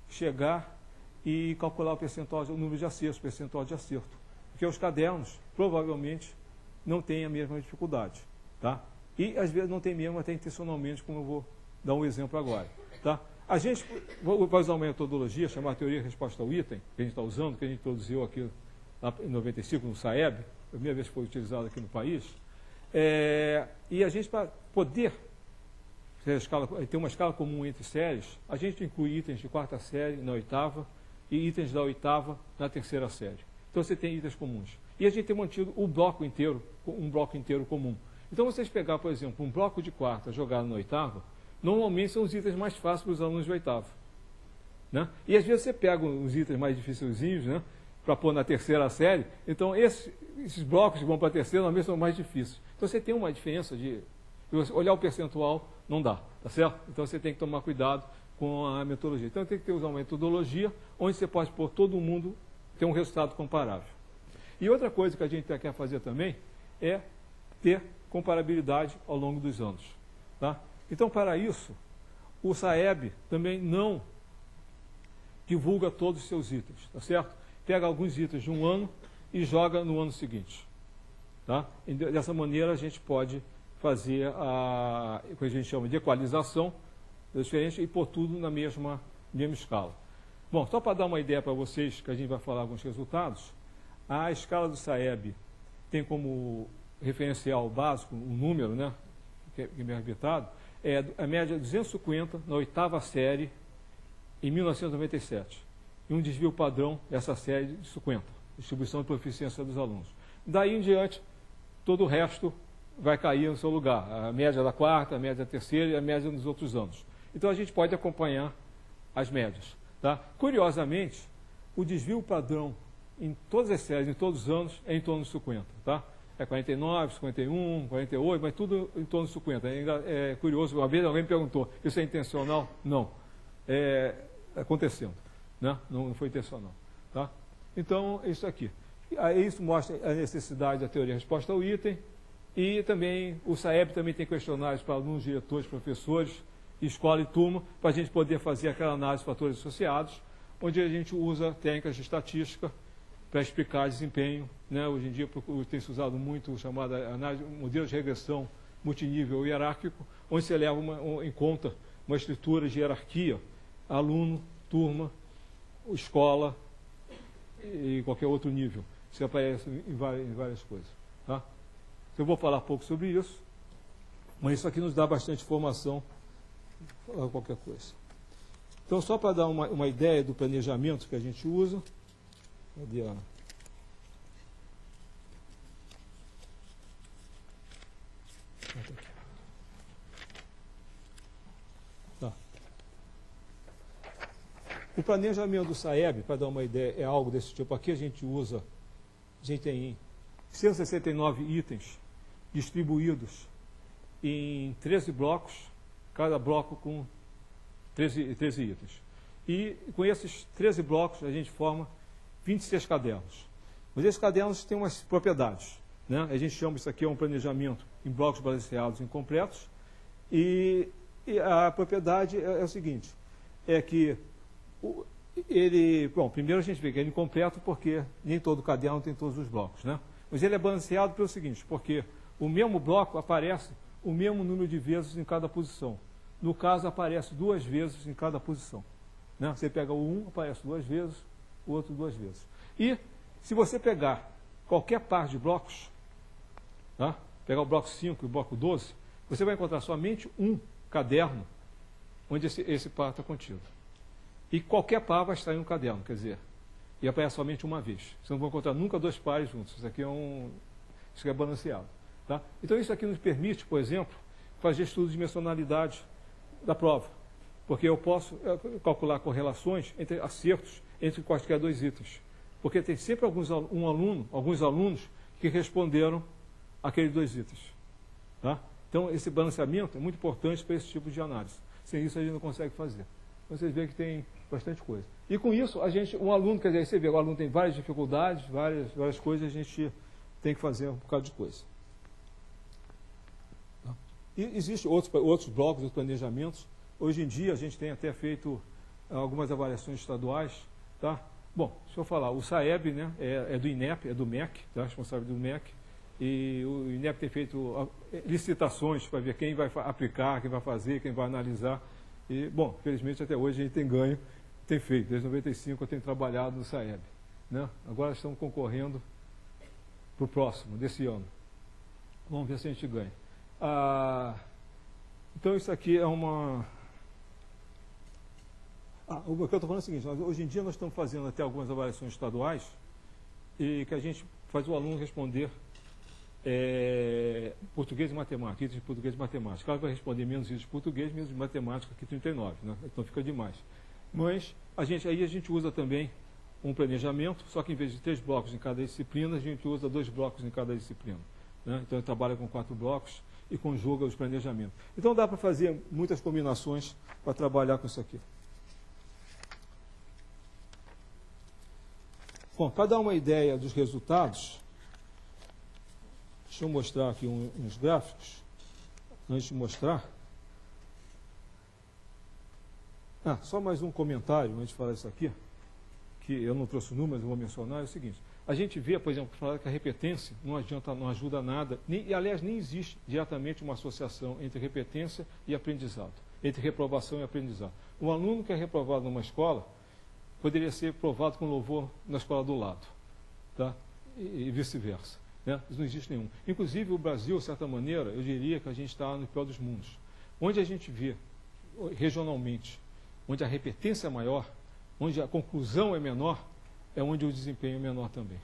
chegar e calcular o número de acertos, o percentual de acerto. Porque os cadernos, provavelmente, não têm a mesma dificuldade. Tá? E, às vezes, não tem mesmo até intencionalmente, como eu vou dar um exemplo agora. Tá? A gente vai usar uma metodologia chamada teoria de resposta ao item, que a gente está usando, que a gente introduziu aqui lá em 95 no SAEB, a primeira vez que foi utilizado aqui no país. E a gente, para poder ter uma escala comum entre séries, a gente inclui itens de 4ª série na 8ª e itens da 8ª na 3ª série. Então você tem itens comuns. E a gente tem mantido o bloco inteiro, um bloco inteiro comum. Então vocês pegar, por exemplo, um bloco de 4ª jogado na 8ª, normalmente são os itens mais fáceis para os alunos de 8º. Né? E às vezes você pega os itens mais dificilzinhos, né, para pôr na 3ª série, então esses blocos que vão para a 3ª normalmente são mais difíceis. Então você tem uma diferença de olhar o percentual, não dá, tá certo? Então você tem que tomar cuidado com a metodologia. Então tem que usar uma metodologia onde você pode pôr todo mundo, ter um resultado comparável. E outra coisa que a gente quer fazer também é ter comparabilidade ao longo dos anos. Tá? Então, para isso, o SAEB também não divulga todos os seus itens, tá certo? Pega alguns itens de um ano e joga no ano seguinte. Tá? E dessa maneira, a gente pode fazer o que a gente chama de equalização das diferenças e pôr tudo na mesma escala. Bom, só para dar uma ideia para vocês, que a gente vai falar alguns resultados, a escala do SAEB tem como referencial básico, um número, né, que é bem arbitrado, a média 250 na 8ª série em 1997. E um desvio padrão dessa série de 50, distribuição de proficiência dos alunos. Daí em diante, todo o resto vai cair no seu lugar. A média da 4ª, a média da 3ª e a média dos outros anos. Então a gente pode acompanhar as médias. Tá? Curiosamente, o desvio padrão em todas as séries, em todos os anos, é em torno de 50. Tá? É 49, 51, 48, mas tudo em torno de 50. Ainda é curioso, uma vez alguém me perguntou, isso é intencional? Não. É acontecendo. Né? Não foi intencional. Tá? Então, isso aqui. Isso mostra a necessidade da teoria de resposta ao item. E também o SAEB também tem questionários para alunos, diretores, professores, escola e turma, para a gente poder fazer aquela análise de fatores associados, onde a gente usa técnicas de estatística para explicar desempenho. Né? Hoje em dia tem se usado muito o chamado análise, modelo de regressão multinível hierárquico, onde se leva em conta uma estrutura de hierarquia, aluno, turma, escola e qualquer outro nível. Isso aparece em várias coisas. Tá? Eu vou falar pouco sobre isso, mas isso aqui nos dá bastante informação para qualquer coisa. Então, só para dar uma ideia do planejamento que a gente usa. Cadê a... Tá. O planejamento do SAEB, para dar uma ideia, é algo desse tipo. Aqui a gente tem 169 itens distribuídos em 13 blocos, cada bloco com 13 itens. E com esses 13 blocos a gente forma 26 cadernos. Mas esses cadernos têm umas propriedades. Né? A gente chama isso aqui um planejamento em blocos balanceados incompletos. E a propriedade é o seguinte, é que primeiro a gente vê que ele é incompleto porque nem todo caderno tem todos os blocos. Né? Mas ele é balanceado pelo seguinte, porque o mesmo bloco aparece o mesmo número de vezes em cada posição. No caso, aparece 2 vezes em cada posição. Né? Você pega o 1, aparece 2 vezes, o outro 2 vezes. E, se você pegar qualquer par de blocos, tá? Pegar o bloco 5 e o bloco 12, você vai encontrar somente um caderno onde esse par está contido. E qualquer par vai estar em um caderno, quer dizer, e aparece somente uma vez. Você não vai encontrar nunca 2 pares juntos. Isso aqui é balanceado. Tá? Então, isso aqui nos permite, por exemplo, fazer estudos de dimensionalidade da prova. Porque eu posso calcular correlações entre acertos entre quaisquer 2 itens. Porque tem sempre alguns alunos que responderam aqueles 2 itens. Tá? Então, esse balanceamento é muito importante para esse tipo de análise. Sem isso, a gente não consegue fazer. Então, vocês veem que tem bastante coisa. E com isso, um aluno, quer dizer, você vê, o aluno tem várias dificuldades, várias coisas, a gente tem que fazer um bocado de coisa. E existem outros blocos, outros planejamentos. Hoje em dia, a gente tem até feito algumas avaliações estaduais. Tá? Bom, deixa eu falar, o SAEB, né, é do INEP, é do MEC, tá? Responsável do MEC. E o INEP tem feito licitações para ver quem vai aplicar, quem vai fazer, quem vai analisar. E, bom, felizmente até hoje a gente tem ganho, tem feito. Desde 95 eu tenho trabalhado no SAEB. Né? Agora estamos concorrendo para o próximo, desse ano. Vamos ver se a gente ganha. Então isso aqui é uma... o que eu estou falando é o seguinte, hoje em dia nós estamos fazendo até algumas avaliações estaduais e que a gente faz o aluno responder português e matemática, itens de português e matemática. Claro que vai responder menos itens de português, menos de matemática, que 39, né? Então fica demais. Mas aí a gente usa também um planejamento, só que em vez de 3 blocos em cada disciplina, a gente usa 2 blocos em cada disciplina. Né? Então, trabalha com 4 blocos e conjuga os planejamentos. Então, dá para fazer muitas combinações para trabalhar com isso aqui. Bom, para dar uma ideia dos resultados, deixa eu mostrar aqui uns gráficos, antes de mostrar. Só mais um comentário antes de falar isso aqui, que eu não trouxe números, eu vou mencionar, é o seguinte. A gente vê, por exemplo, falar que a repetência não ajuda nada, e aliás, nem existe diretamente uma associação entre repetência e aprendizado, entre reprovação e aprendizado. Um aluno que é reprovado numa escola poderia ser provado com louvor na escola do lado, tá? E vice-versa. Né? Isso não existe nenhum. Inclusive, o Brasil, de certa maneira, eu diria que a gente está no pior dos mundos. Onde a gente vê, regionalmente, onde a repetência é maior, onde a conclusão é menor, é onde o desempenho é menor também.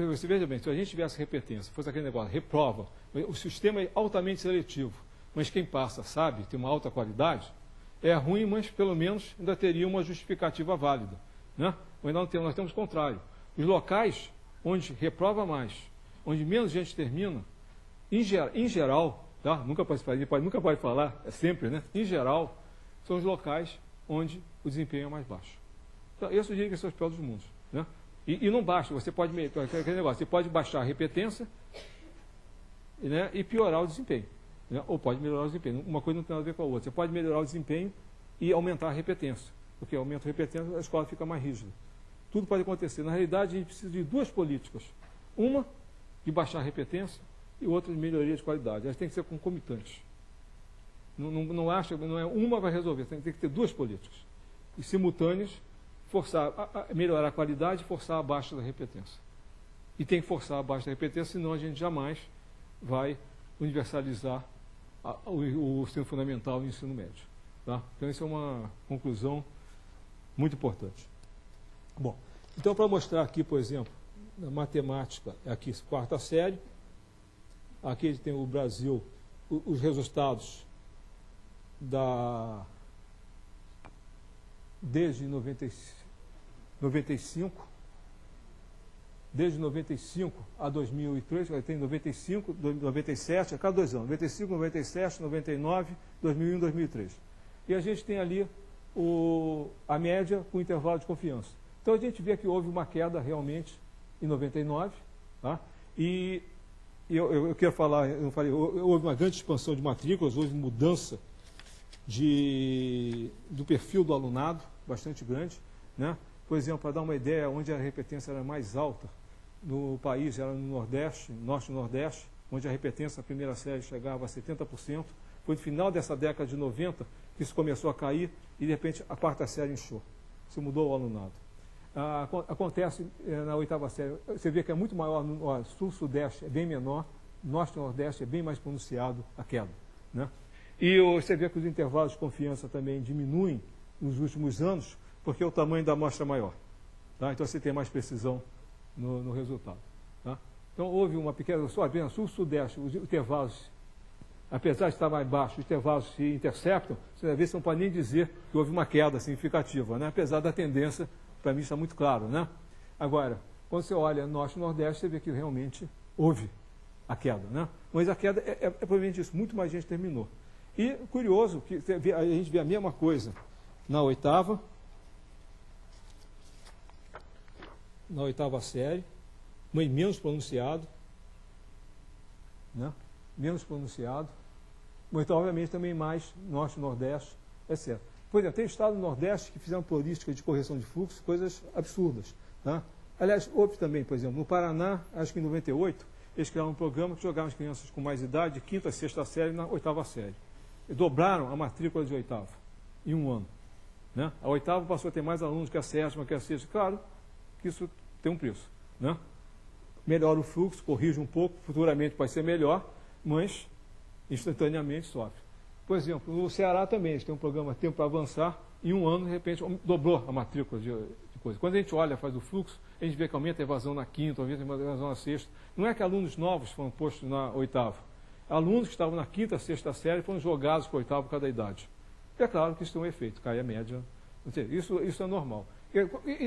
Você veja bem, se a gente tivesse repetência, fosse aquele negócio, reprova, o sistema é altamente seletivo, mas quem passa sabe, tem uma alta qualidade, é ruim, mas pelo menos ainda teria uma justificativa válida. Né? Mas nós temos o contrário. Os locais onde reprova mais, onde menos gente termina, em geral, tá? nunca pode falar, é sempre, né? Em geral, são os locais onde o desempenho é mais baixo. Então, esse eu diria que são os piores dos mundos. Né? E não basta, você pode baixar a repetência, né, e piorar o desempenho. Né? Ou pode melhorar o desempenho. Uma coisa não tem nada a ver com a outra. Você pode melhorar o desempenho e aumentar a repetência. Porque aumenta a repetência, a escola fica mais rígida. Tudo pode acontecer. Na realidade, a gente precisa de 2 políticas. Uma, de baixar a repetência, e outra, de melhoria de qualidade. Elas têm que ser concomitantes. Não é uma vai resolver, tem que ter 2 políticas. E simultâneas, melhorar a qualidade e forçar a baixa da repetência. E tem que forçar a baixa da repetência, senão a gente jamais vai universalizar o ensino fundamental e o ensino médio. Tá? Então, isso é uma conclusão muito importante. Bom, então, para mostrar aqui, por exemplo, na matemática, aqui, 4ª série, aqui tem o Brasil, os resultados desde 95 a 2003, tem 95, 97, a cada 2 anos, 95, 97, 99, 2001, 2003. E a gente tem ali a média com intervalo de confiança. Então a gente vê que houve uma queda realmente em 99, tá? E eu queria falar, eu falei, houve uma grande expansão de matrículas, houve mudança do perfil do alunado, bastante grande, né? Por exemplo, para dar uma ideia, onde a repetência era mais alta no país, era no Nordeste, Norte e Nordeste, onde a repetência na primeira série chegava a 70%. Foi no final dessa década de 90 que isso começou a cair e, de repente, a 4ª série inchou. Isso mudou o alunado. Acontece na 8ª série, você vê que é muito maior, no Sul-Sudeste é bem menor, Norte e Nordeste é bem mais pronunciado a queda. Né? E você vê que os intervalos de confiança também diminuem nos últimos anos, porque o tamanho da amostra é maior. Tá? Então você tem mais precisão no resultado. Tá? Então houve uma pequena... Só apenas Sul-Sudeste, os intervalos, apesar de estar mais baixos, os intervalos se interceptam, você às vezes não pode nem dizer que houve uma queda significativa, né? Apesar da tendência, para mim está muito claro. Né? Agora, quando você olha Norte e Nordeste, você vê que realmente houve a queda, né? Mas a queda é provavelmente isso, muito mais gente terminou. E curioso que a gente vê a mesma coisa na oitava série, mas menos pronunciado, né? Menos pronunciado, mas então, obviamente também mais norte, nordeste, etc. Por exemplo, tem estado do nordeste que fizeram políticas de correção de fluxo, coisas absurdas, tá? Aliás, houve também, por exemplo, no Paraná, acho que em 98, eles criaram um programa que jogavam as crianças com mais idade, de quinta a sexta série, na oitava série. E dobraram a matrícula de oitava, em um ano. Né? A oitava passou a ter mais alunos que a sétima, que a sexta. Claro que isso tem um preço. Né? Melhora o fluxo, corrige um pouco, futuramente pode ser melhor, mas instantaneamente sofre. Por exemplo, no Ceará também, eles têm um programa Tempo para Avançar, em um ano, de repente, dobrou a matrícula de coisa. Quando a gente olha, faz o fluxo, a gente vê que aumenta a evasão na quinta, aumenta a evasão na sexta. Não é que alunos novos foram postos na oitava. Alunos que estavam na quinta, sexta série foram jogados para a oitava por cada idade. E é claro que isso tem um efeito, cai a média. Isso é normal.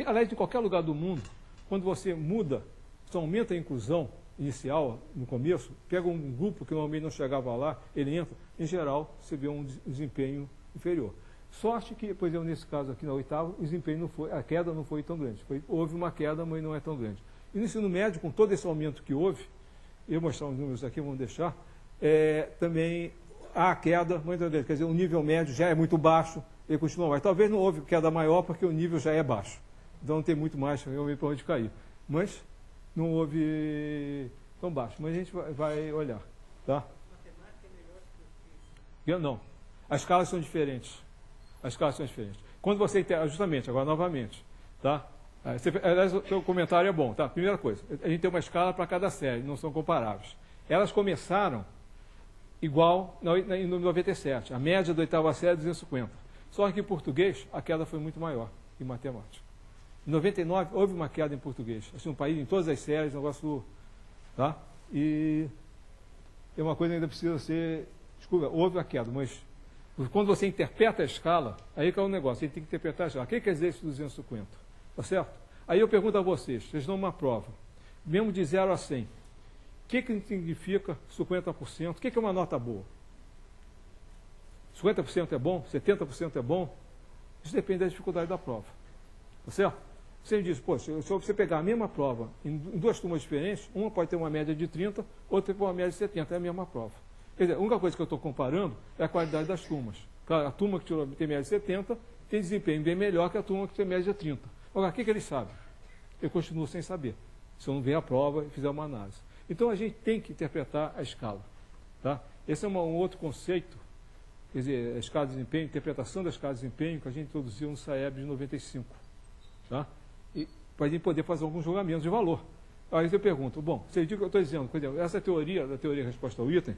Aliás, em qualquer lugar do mundo, quando você muda, você aumenta a inclusão inicial, no começo, pega um grupo que normalmente não chegava lá, ele entra, em geral, você vê um desempenho inferior. Sorte que, por exemplo, nesse caso aqui na oitava, o desempenho não foi, a queda não foi tão grande. Houve uma queda, mas não é tão grande. E no ensino médio, com todo esse aumento que houve, eu vou mostrar uns números aqui, vamos deixar, também há queda, mas, quer dizer, o nível médio já é muito baixo, ele continua mais. Talvez não houve queda maior, porque o nível já é baixo. Então não tem muito mais realmente para onde cair. Mas não houve tão baixo. Mas a gente vai olhar. Tá? Matemática é melhor que o Não. As escalas são diferentes. As escalas são diferentes. Quando você justamente, agora novamente, tá? Aliás, o seu comentário é bom, tá? Primeira coisa, a gente tem uma escala para cada série, não são comparáveis. Elas começaram igual em 97. A média da oitava série é 250. Só que em português a queda foi muito maior que em matemática. Em 99 houve uma queda em português. Assim, um país em todas as séries, negócio, tá? E é uma coisa que ainda precisa ser. Desculpa, houve a queda, mas quando você interpreta a escala, aí que é o negócio, você tem que interpretar a escala. O que quer dizer esse 250? Tá certo? Aí eu pergunto a vocês dão uma prova, mesmo de 0 a 100, o que significa 50%? O que é uma nota boa? 50% é bom? 70% é bom? Isso depende da dificuldade da prova. Tá certo? Você diz, poxa, se você pegar a mesma prova em duas turmas diferentes, uma pode ter uma média de 30, outra tem uma média de 70, é a mesma prova. Quer dizer, a única coisa que eu estou comparando é a qualidade das turmas. Claro, a turma que tem média de 70 tem desempenho bem melhor que a turma que tem média de 30. Agora, o que eles sabem? Eu continuo sem saber, se eu não ver a prova e fizer uma análise. Então, a gente tem que interpretar a escala. Tá? Esse é um outro conceito, quer dizer, a escala de desempenho, interpretação da escala de desempenho que a gente introduziu no SAEB de 95. Tá? E para a gente poder fazer alguns julgamentos de valor. Aí eu pergunto, bom, você diz o que eu estou dizendo, por exemplo, essa teoria, da teoria resposta ao item,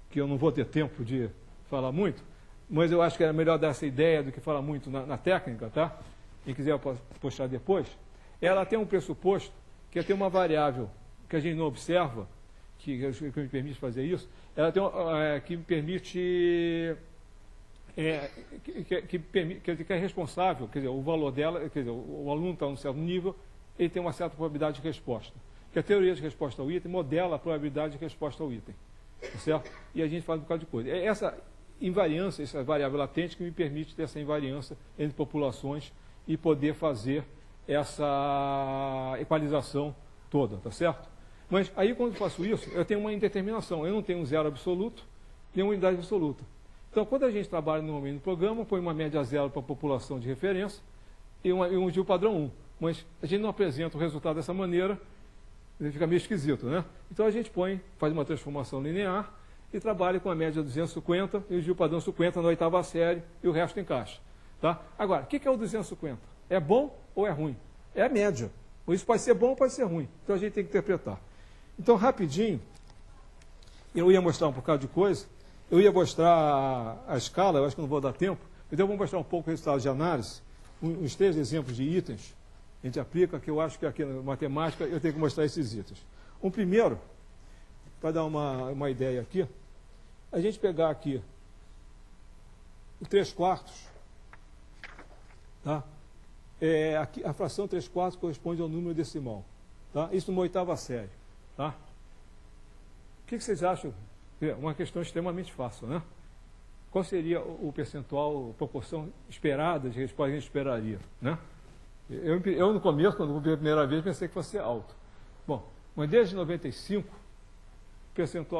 que eu não vou ter tempo de falar muito, mas eu acho que era melhor dar essa ideia do que falar muito na técnica, tá? Quem quiser eu posso postar depois. Ela tem um pressuposto que é ter uma variável que a gente não observa, que me permite fazer isso, ela tem que me permite que é responsável, quer dizer, o valor dela, quer dizer, o aluno está num certo nível, ele tem uma certa probabilidade de resposta. Que a teoria de resposta ao item modela a probabilidade de resposta ao item. Certo? E a gente faz um bocado de coisa. É essa invariância, essa variável latente que me permite ter essa invariância entre populações e poder fazer essa equalização toda, tá certo? Mas aí quando eu faço isso, eu tenho uma indeterminação, eu não tenho um zero absoluto, nem uma unidade absoluta. Então, quando a gente trabalha normalmente no programa, põe uma média zero para a população de referência e um Gil padrão 1. Mas a gente não apresenta o resultado dessa maneira, fica meio esquisito, né? Então a gente faz uma transformação linear e trabalha com a média 250 e o Gil padrão 50 na oitava série e o resto encaixa. Tá? Agora, o que é o 250? É bom ou é ruim? É a média. Ou isso pode ser bom ou pode ser ruim. Então a gente tem que interpretar. Então, rapidinho, eu ia mostrar um bocado de coisa, eu ia mostrar a escala, eu acho que não vou dar tempo, então eu vou mostrar um pouco o resultado de análise, uns 3 exemplos de itens a gente aplica, que eu acho que aqui na matemática eu tenho que mostrar esses itens. Um primeiro, para dar uma ideia aqui, a gente pegar aqui o 3/4, tá? Aqui, a fração 3/4 corresponde ao número decimal. Tá? Isso numa oitava série. Tá? que vocês acham? É uma questão extremamente fácil, né? Qual seria o percentual, a proporção esperada de resposta que a gente esperaria, né? Eu no começo, quando vi a primeira vez, pensei que fosse alto. Bom, mas desde 95,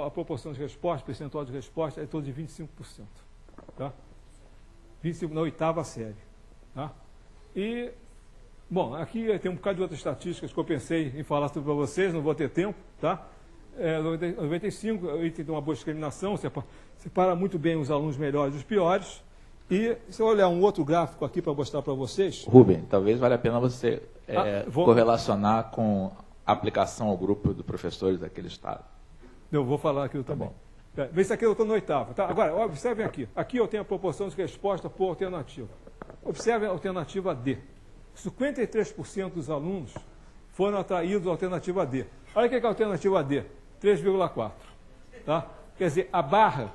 a proporção de resposta, percentual de resposta é todo de 25%. Tá? 25% na oitava série. Tá? E, bom, aqui tem um bocado de outras estatísticas que eu pensei em falar tudo para vocês, não vou ter tempo, tá? 95, o item de uma boa discriminação, separa muito bem os alunos melhores dos piores. E se eu olhar um outro gráfico aqui para mostrar para vocês... Rubem, talvez valha a pena você correlacionar com a aplicação ao grupo de professores daquele estado. Eu vou falar aquilo também. Vê se aqui eu estou no oitavo. Tá? Agora, observem aqui. Aqui eu tenho a proporção de resposta por alternativa. Observem a alternativa D. 53% dos alunos foram atraídos à alternativa D. Olha o que é a alternativa D. 3,4. Tá? Quer dizer, a barra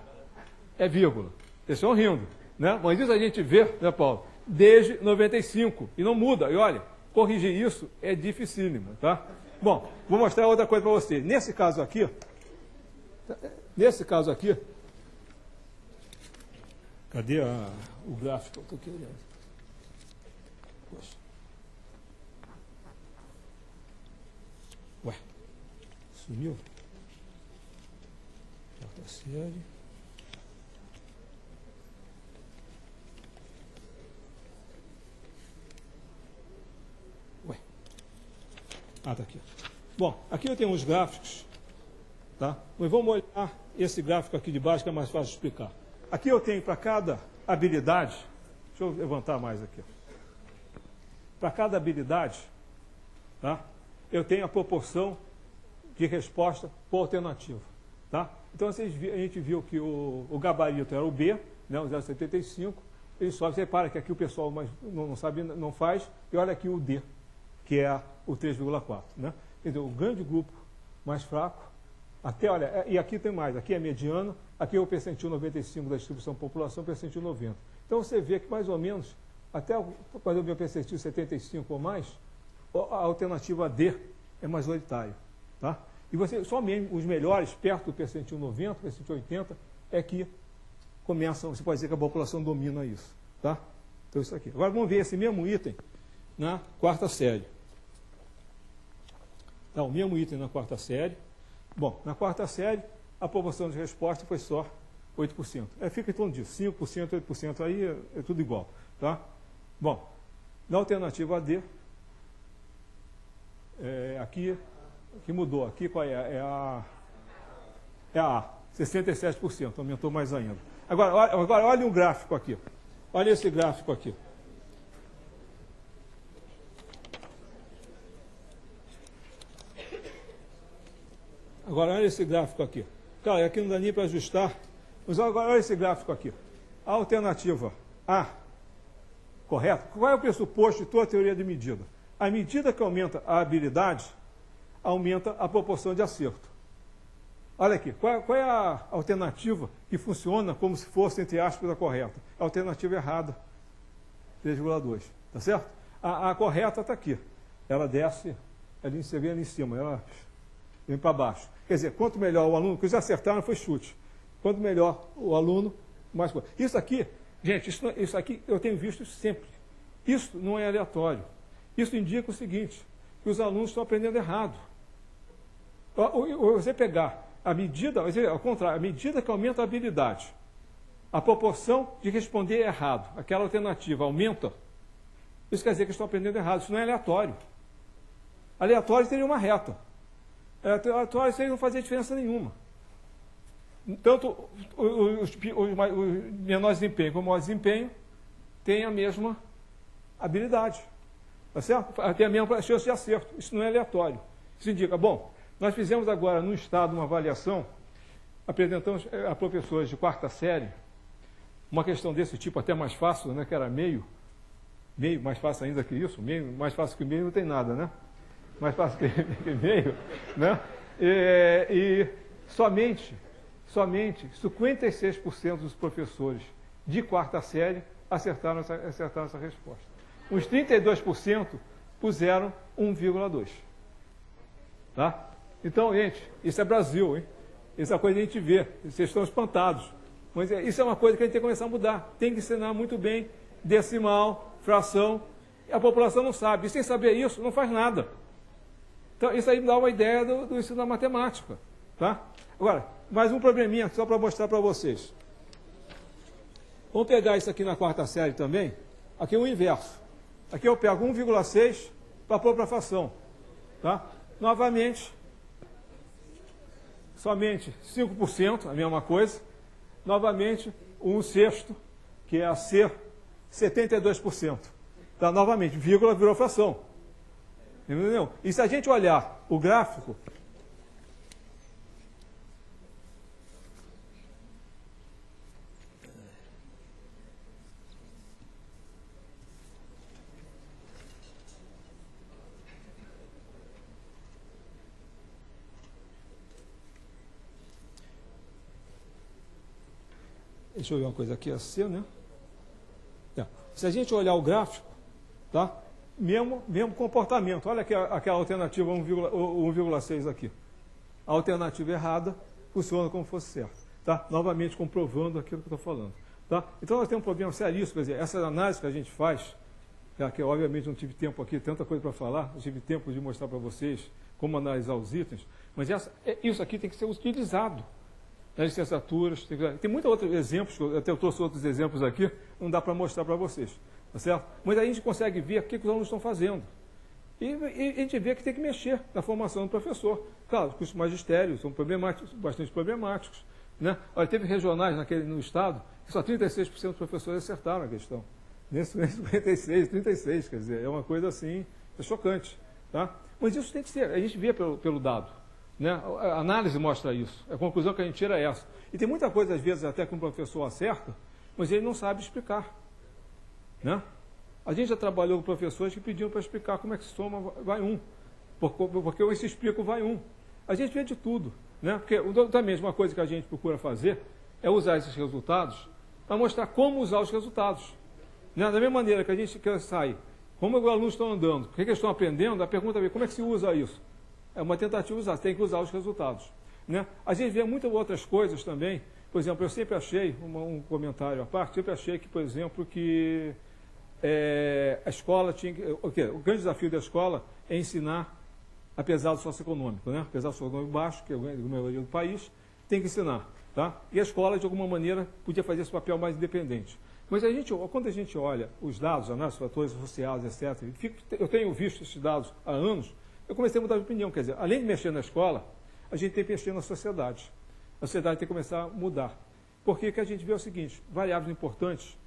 é vírgula. Vocês estão rindo. Né? Mas isso a gente vê, né, Paulo? Desde 95. E não muda. E olha, corrigir isso é dificílimo. Tá? Bom, vou mostrar outra coisa para vocês. Nesse caso aqui, cadê o gráfico que eu estou querendo? Poxa. Ué, sumiu? Quarta série. Ué. Ah, está aqui. Bom, aqui eu tenho uns gráficos. Tá? Mas vamos olhar esse gráfico aqui de baixo, que é mais fácil de explicar. Aqui eu tenho para cada habilidade, deixa eu levantar mais aqui. Para cada habilidade, tá? Eu tenho a proporção de resposta por alternativa. Tá? Então a gente viu que o gabarito era o B, né, o 0,75, ele sobe, você repara que aqui o pessoal não sabe, não faz, e olha aqui o D, que é o 3,4. Né? Quer dizer, o grande grupo mais fraco, até, olha, e aqui tem mais, aqui é mediano, aqui é o percentil 95 da distribuição da população, percentil 90. Então você vê que mais ou menos, até quando eu vi o percentil 75 ou mais, a alternativa D é majoritária. Tá? E só mesmo os melhores, perto do percentil 90, percentil 80, é que começam, você pode dizer que a população domina isso. Tá? Então isso aqui. Agora vamos ver esse mesmo item na quarta série. Tá, o mesmo item na quarta série. Bom, na quarta série, a proporção de resposta foi só 8%. Fica em torno disso, 5%, 8%, aí é tudo igual. Tá? Bom, na alternativa D, aqui mudou. Aqui qual é? É a A, 67%, aumentou mais ainda. Agora olha um gráfico aqui. Olha esse gráfico aqui. Agora, olha esse gráfico aqui. Cara, aqui não dá nem para ajustar. Mas agora, olha esse gráfico aqui. A alternativa A, correto? Qual é o pressuposto de toda a teoria de medida? À medida que aumenta a habilidade, aumenta a proporção de acerto. Olha aqui, qual é a alternativa que funciona como se fosse, entre aspas, a correta? A alternativa errada, 3,2. Tá certo? A correta está aqui. Ela desce, você vê ali em cima, ela vem para baixo. Quer dizer, quanto melhor o aluno, que eles acertaram foi chute. Quanto melhor o aluno, mais coisa. Isso aqui, gente, isso aqui eu tenho visto sempre. Isso não é aleatório. Isso indica o seguinte, que os alunos estão aprendendo errado. Você pegar a medida, ao contrário, a medida que aumenta a habilidade, a proporção de responder errado, aquela alternativa aumenta, isso quer dizer que estão aprendendo errado. Isso não é aleatório. Aleatório seria uma reta. Aleatório seria não fazer diferença nenhuma. Tanto os menores desempenho como o maior desempenho têm a mesma habilidade. Tá certo? Tem a mesma chance de acerto. Isso não é aleatório. Isso indica, bom, nós fizemos agora no Estado uma avaliação, apresentamos a professores de quarta série, uma questão desse tipo até mais fácil, né, que era meio, mais fácil ainda que isso, meio, mais fácil que meio não tem nada, né? Mais fácil que meio, né? E somente 56% dos professores de quarta série acertaram essa resposta. Uns 32% puseram 1,2. Tá? Então, gente, isso é Brasil, hein? Essa coisa a gente vê, vocês estão espantados. Mas isso é uma coisa que a gente tem que começar a mudar. Tem que ensinar muito bem decimal, fração. A população não sabe. E sem saber isso, não faz nada. Então, isso aí me dá uma ideia do ensino da matemática. Tá? Agora, mais um probleminha só para mostrar para vocês. Vamos pegar isso aqui na quarta série também. Aqui é o inverso. Aqui eu pego 1,6 para pôr para a fração. Tá? Novamente, somente 5%, a mesma coisa. Novamente, 1/6, que é a C, 72%. Tá? Novamente, vírgula virou fração. Entendeu? E se a gente olhar o gráfico, deixa eu ver uma coisa aqui, assim, né? Se a gente olhar o gráfico, tá? Mesmo comportamento. Olha aqui aquela alternativa 1,6 aqui. A alternativa errada funciona como fosse certo. Tá? Novamente comprovando aquilo que eu estou falando. Tá? Então nós temos um problema seríssimo. Quer dizer, essa análise que a gente faz, que obviamente não tive tempo aqui, tanta coisa para falar, não tive tempo de mostrar para vocês como analisar os itens, mas isso aqui tem que ser utilizado nas licenciaturas. Tem muitos outros exemplos, até eu trouxe outros exemplos aqui, não dá para mostrar para vocês. Tá certo? Mas aí a gente consegue ver o que os alunos estão fazendo. E a gente vê que tem que mexer na formação do professor. Claro, os cursos magistérios são problemáticos, bastante problemáticos. Né? Olha, teve regionais no estado que só 36% dos professores acertaram a questão. Nesse 56, 36, quer dizer, é uma coisa assim, é chocante. Tá? Mas isso tem que ser, a gente vê pelo dado. Né? A análise mostra isso. A conclusão que a gente tira é essa. E tem muita coisa, às vezes, até que um professor acerta, mas ele não sabe explicar. Né? A gente já trabalhou com professores que pediam para explicar como é que se soma vai 1. Porque eu se explico vai 1. A gente vê de tudo. Né? Porque também uma coisa que a gente procura fazer é usar esses resultados para mostrar como usar os resultados. Né? Da mesma maneira que a gente quer sair, como os alunos estão andando, o que eles estão aprendendo, a pergunta é como é que se usa isso? É uma tentativa de usar, tem que usar os resultados. Né? A gente vê muitas outras coisas também. Por exemplo, eu sempre achei, um comentário à parte, sempre achei que, por exemplo, que a escola tinha que... O grande desafio da escola é ensinar, apesar do socioeconômico, né? Apesar do socioeconômico baixo, que é a maioria do país, tem que ensinar. Tá? E a escola, de alguma maneira, podia fazer esse papel mais independente. Mas quando a gente olha os dados, análise de fatores sociais, etc., eu tenho visto esses dados há anos, eu comecei a mudar de opinião. Quer dizer, além de mexer na escola, a gente tem que mexer na sociedade. A sociedade tem que começar a mudar. Porque o que a gente vê é o seguinte, variáveis importantes,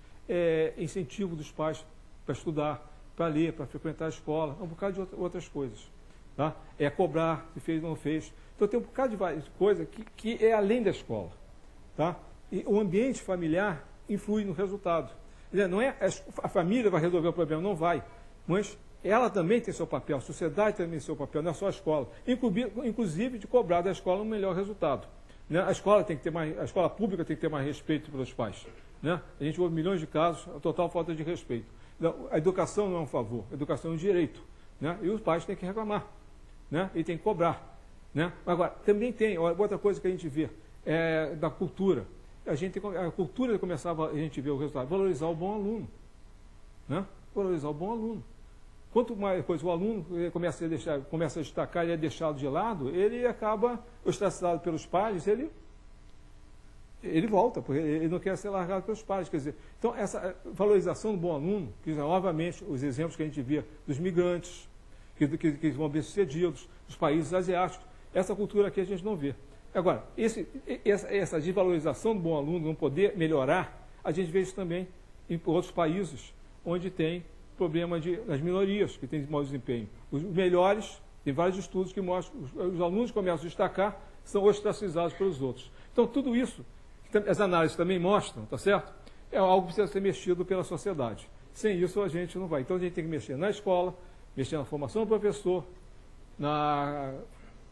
incentivo dos pais para estudar, para ler, para frequentar a escola, um bocado de outras coisas. Tá? É cobrar se fez ou não fez. Então tem um bocado de coisa que é além da escola. Tá? E o ambiente familiar influi no resultado. Não é a família vai resolver o problema, não vai. Mas ela também tem seu papel, a sociedade também tem seu papel, não é só a escola. Inclusive de cobrar da escola um melhor resultado. Né? A escola pública tem que ter mais respeito pelos pais. Né? A gente ouve milhões de casos, a total falta de respeito. A educação não é um favor, a educação é um direito. Né? E os pais têm que reclamar. Né? E tem que cobrar. Né? Agora, também tem outra coisa que a gente vê, da cultura. A cultura começava a gente ver o resultado, valorizar o bom aluno. Né? Valorizar o bom aluno. Quanto mais coisa o aluno começa a destacar, ele é deixado de lado, ele acaba ostracizado pelos pais, ele volta, porque ele não quer ser largado pelos pais. Quer dizer, então, essa valorização do bom aluno, que novamente os exemplos que a gente vê dos migrantes, que vão bem-sucedidos, dos países asiáticos, essa cultura aqui a gente não vê. Agora, essa desvalorização do bom aluno, não poder melhorar, a gente vê isso também em outros países, onde tem problema das minorias, que têm mau desempenho. Os melhores, tem vários estudos que mostram, os alunos que começam a destacar, são ostracizados pelos outros. Então, tudo isso, as análises também mostram, tá certo? É algo que precisa ser mexido pela sociedade. Sem isso, a gente não vai. Então, a gente tem que mexer na escola, mexer na formação do professor, na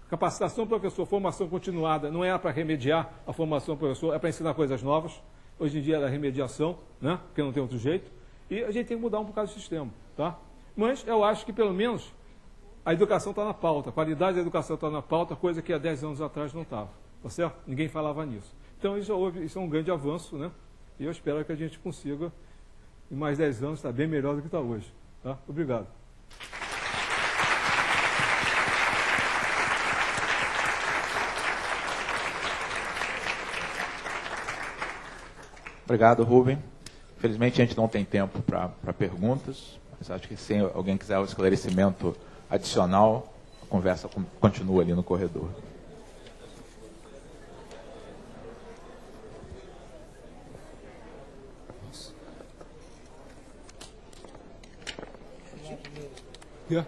capacitação do professor, formação continuada, não é para remediar a formação do professor, é para ensinar coisas novas. Hoje em dia é a remediação, né? Porque não tem outro jeito. E a gente tem que mudar um bocado o sistema. Tá? Mas eu acho que, pelo menos, a educação está na pauta, a qualidade da educação está na pauta, coisa que há 10 anos atrás não estava. Tá certo? Ninguém falava nisso. Então, isso é um grande avanço, né? E eu espero que a gente consiga, em mais 10 anos, estar bem melhor do que está hoje. Tá? Obrigado. Obrigado, Rubem. Infelizmente, a gente não tem tempo para perguntas, mas acho que se alguém quiser um esclarecimento adicional, a conversa continua ali no corredor. Yeah.